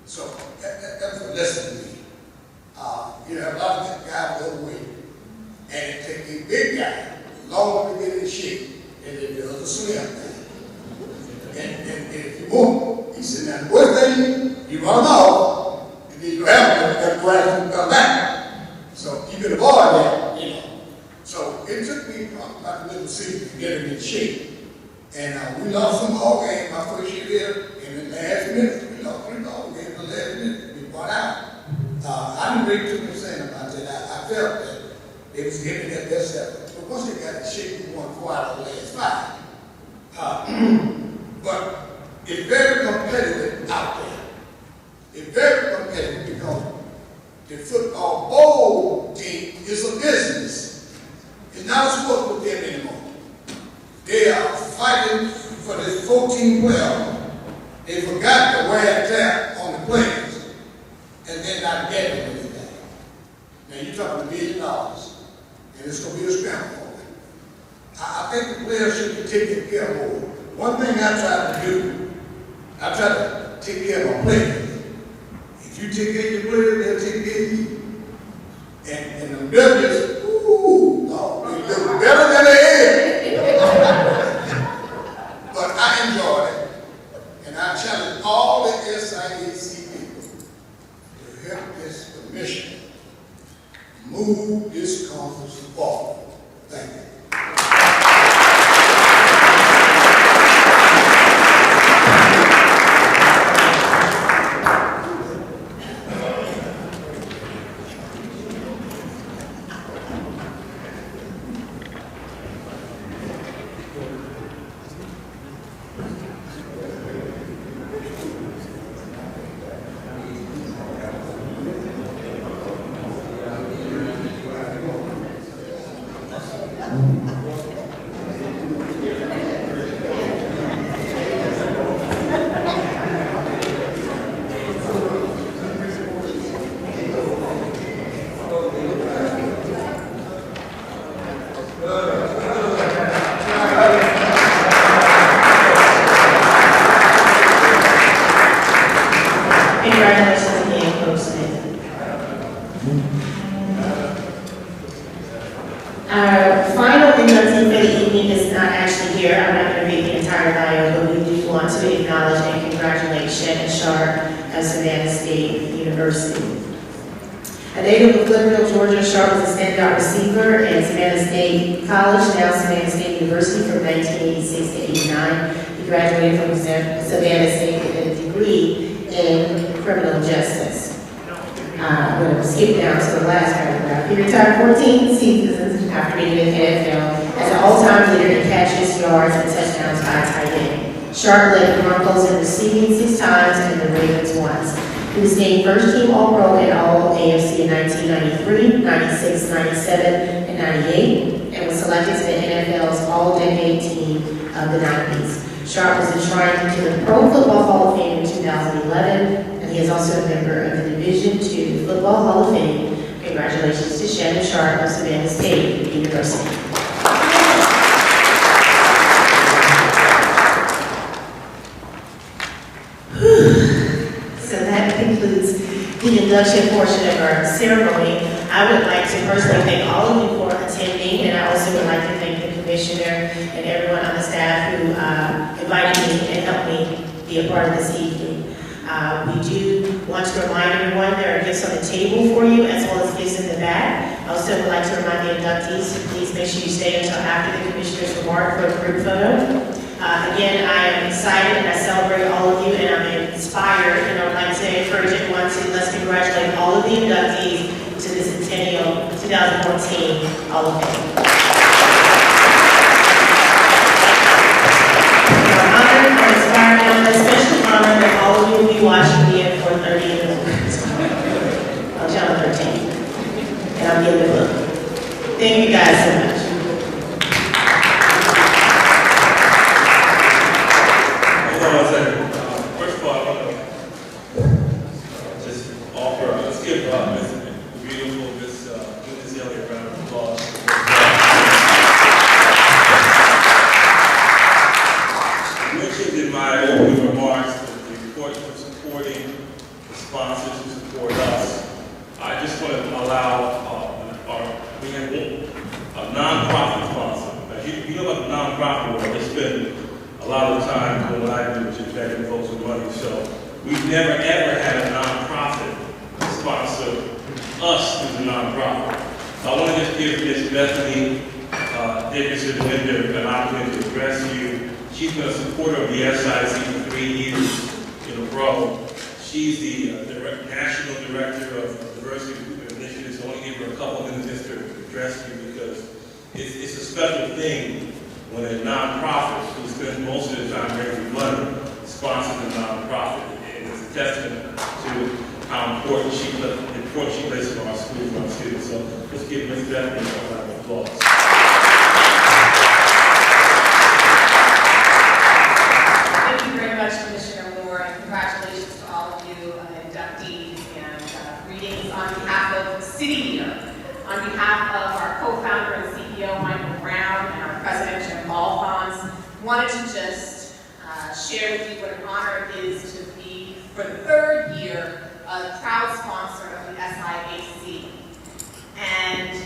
So that's a lesson to me. You have a lot of guys overweight, and it takes a big guy longer to get in shape than it does a slim guy. And if you won't, he said, now the worst thing, you run them off, and then you have them, you got to go out and come back. you can avoid that, you know. So it took me about a little season to get him in shape. And we lost some ball game my first year there, and in the last minute, we lost 3 ball games in the last minute, we brought out. I didn't really too much saying about that. I felt that they was giving their best effort. But once they got in shape, we won 4 out of the last 5. But it's very competitive out there. It's very competitive because the football bowl team is a business. It's not a sport with them anymore. They are fighting for this 14-12. They forgot to wear a tap on the players, and they're not getting anything. Now you're talking $1 billion, and it's going to be a scramble for it. I think the players should be taken care of more. One thing I try to do, I try to take care of my players. If you take care of your players, they'll take care of you. And the W's, ooh, no, they look better than they is. But I enjoyed it, and I challenge all the SIAC people to help this commission move this conference forward. Thank you. Congratulations again, Coach Smith. Our final inductee for the evening is not actually here. I'm not going to read the entire bio, but we do want to acknowledge and congratulate Shannon Sharp of Savannah State University. A native of Libertyville, Georgia, Sharp was a standout receiver at Savannah State College, now Savannah State University, from 1986 to 89. He graduated from Savannah State with a degree in criminal justice. I'm going to skip down to the last paragraph. He retired 14 seasons after being in the NFL as an all-time leader in catches, yards, and touchdowns by a tight end. Sharp led the Broncos in receiving 6 times and the Ravens once. He was named first-team All-Pro and All-AFC in 1993, 96, 97, and 98, and was selected to the NFL's All-Decade Team of the 90s. Sharp was enshrined into the Pro Football Hall of Fame in 2011, and he is also a member of the Division II Football Hall of Fame. Congratulations to Shannon Sharp of Savannah State University. So that concludes the induction portion of our ceremony. I would like to personally thank all of you for attending, and I also would like to thank the commissioner and everyone on the staff who invited me and helped me be a part of this evening. We do want to remind everyone there are gifts on the table for you as well as gifts in the back. I also would like to remind the inductees to please make sure you stay until after the commissioner's remark for a group photo. Again, I am excited and I celebrate all of you, and I'm inspired, and I would like to encourage everyone to let's congratulate all of the inductees to the Centennial 2014 Hall of Fame. I'm honored and inspired, and I'm especially honored that all of you will be watching me at 4:30 in the morning on Channel 13, and I'm getting the book. Thank you guys so much. First of all, I want to just offer, let's give Miss beautiful Miss Elliott a round of applause. I mentioned in my opening remarks the importance of supporting the sponsors who support us. I just want to allow we have a nonprofit sponsor. Now, you know about the nonprofit world, they spend a lot of the time doing what I do, which is begging folks with money. So we've never ever had a nonprofit sponsor us as a nonprofit. So I want to just give Ms. Bethany Dickerson Winder an opportunity to address you. She's been a supporter of the SIAC for 3 years in a row. She's the National Director of Diversity Initiatives. I want to give her a couple minutes just to address you because it's a special thing when a nonprofit who spends most of the time raising money sponsors a nonprofit. And it's a testament to how important she plays in our schools and our students. So let's give Ms. Bethany a round of applause. Thank you very much, Commissioner Moore, and congratulations to all of you inductees and greetings on behalf of the city here. On behalf of our co-founder and CEO, Michael Brown, and our president, Jim Alphonse, wanted to just share with you what an honor it is to be, for the 3rd year, a proud sponsor of the SIAC. And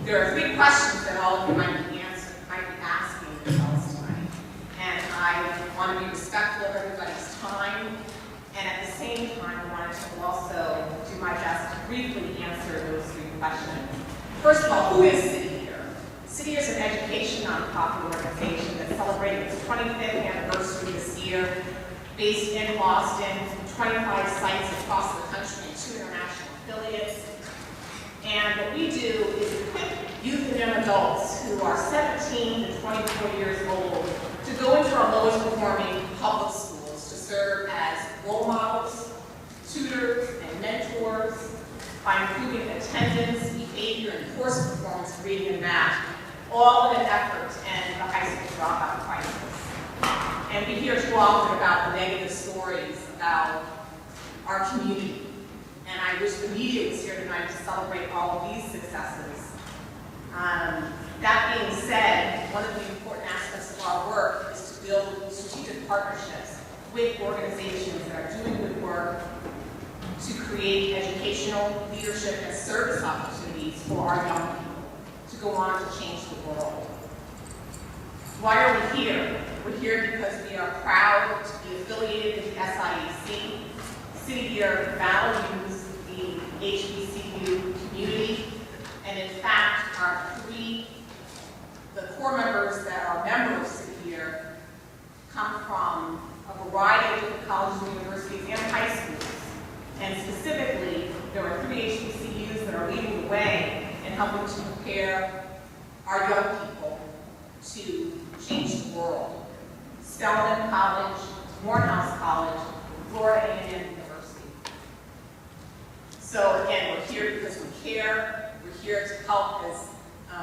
there are 3 questions that all of you might be asking yourselves tonight. And I want to be respectful of everybody's time. And at the same time, I wanted to also do my best to briefly answer those 3 questions. First of all, who is City Year? City Year is an education nonprofit organization that's celebrating its 25th anniversary this year, based in Boston, 25 sites across the country and 2 international affiliates. And what we do is equip youth and young adults who are 17 to 24 years old to go into our lowest performing public schools to serve as role models, tutors, and mentors by improving attendance, behavior, and course performance in reading and math, all in an effort to end the high school dropout crisis. And we hear too often about the negative stories about our community. And I wish the media was here tonight to celebrate all of these successes. That being said, one of the important aspects of our work is to build strategic partnerships with organizations that are doing good work to create educational, leadership, and service opportunities for our young people to go on to change the world. Why are we here? We're here because we are proud to be affiliated with the SIAC. City Year values the HBCU community, and in fact, the core members that are members of City Year come from a variety of different colleges and universities and high schools. And specifically, there are 3 HBCUs that are leading the way in helping to prepare our young people to change the world. Spelman College, Morehouse College, Florida A&M University. So again, we're here because we care. We're here to help, as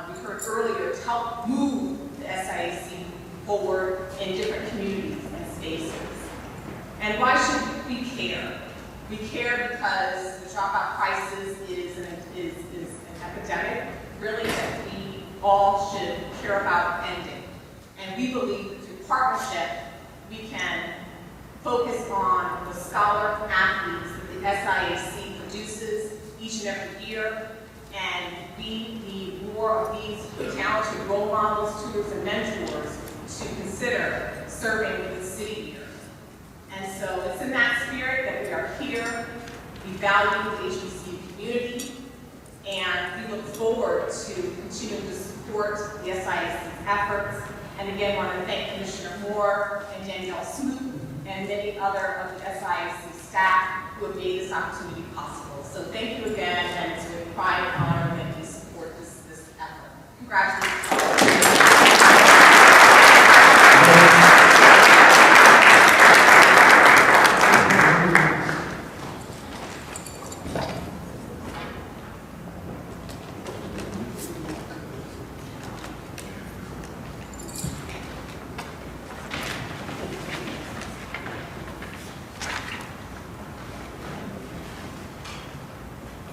we heard earlier, to help move the SIAC forward in different communities and spaces. And why should we care? We care because the dropout crisis is an epidemic, really, that we all should care about ending. And we believe that through partnership, we can focus on the scholar athletes that the SIAC produces each and every year. And we need more of these talented role models, tutors, and mentors to consider serving the city here. And so it's in that spirit that we are here. We value the HBCU community, and we look forward to continuing to support the SIAC's efforts. And again, want to thank Commissioner Moore and Danielle Smoot and many other of the SIAC staff who have made this opportunity possible. So thank you again, and it's a pride and honor that you support this effort. Congratulations.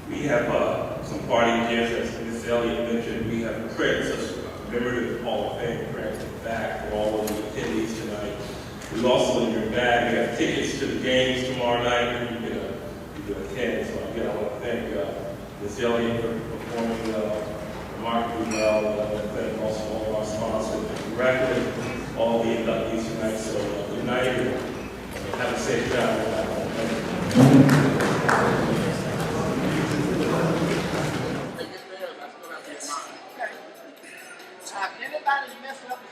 We have some party gifts, as Ms. Elliott mentioned. We have credits, such as commemorative Hall of Fame credits back for all of the attendees tonight. We also, in your bag, we have tickets to the games tomorrow night. You can attend. So again, I want to thank Ms. Elliott for performing remarkably well. I want to thank also all of our sponsors. Congratulate all the inductees tonight. So good night and have a safe travel. Thank you. messed up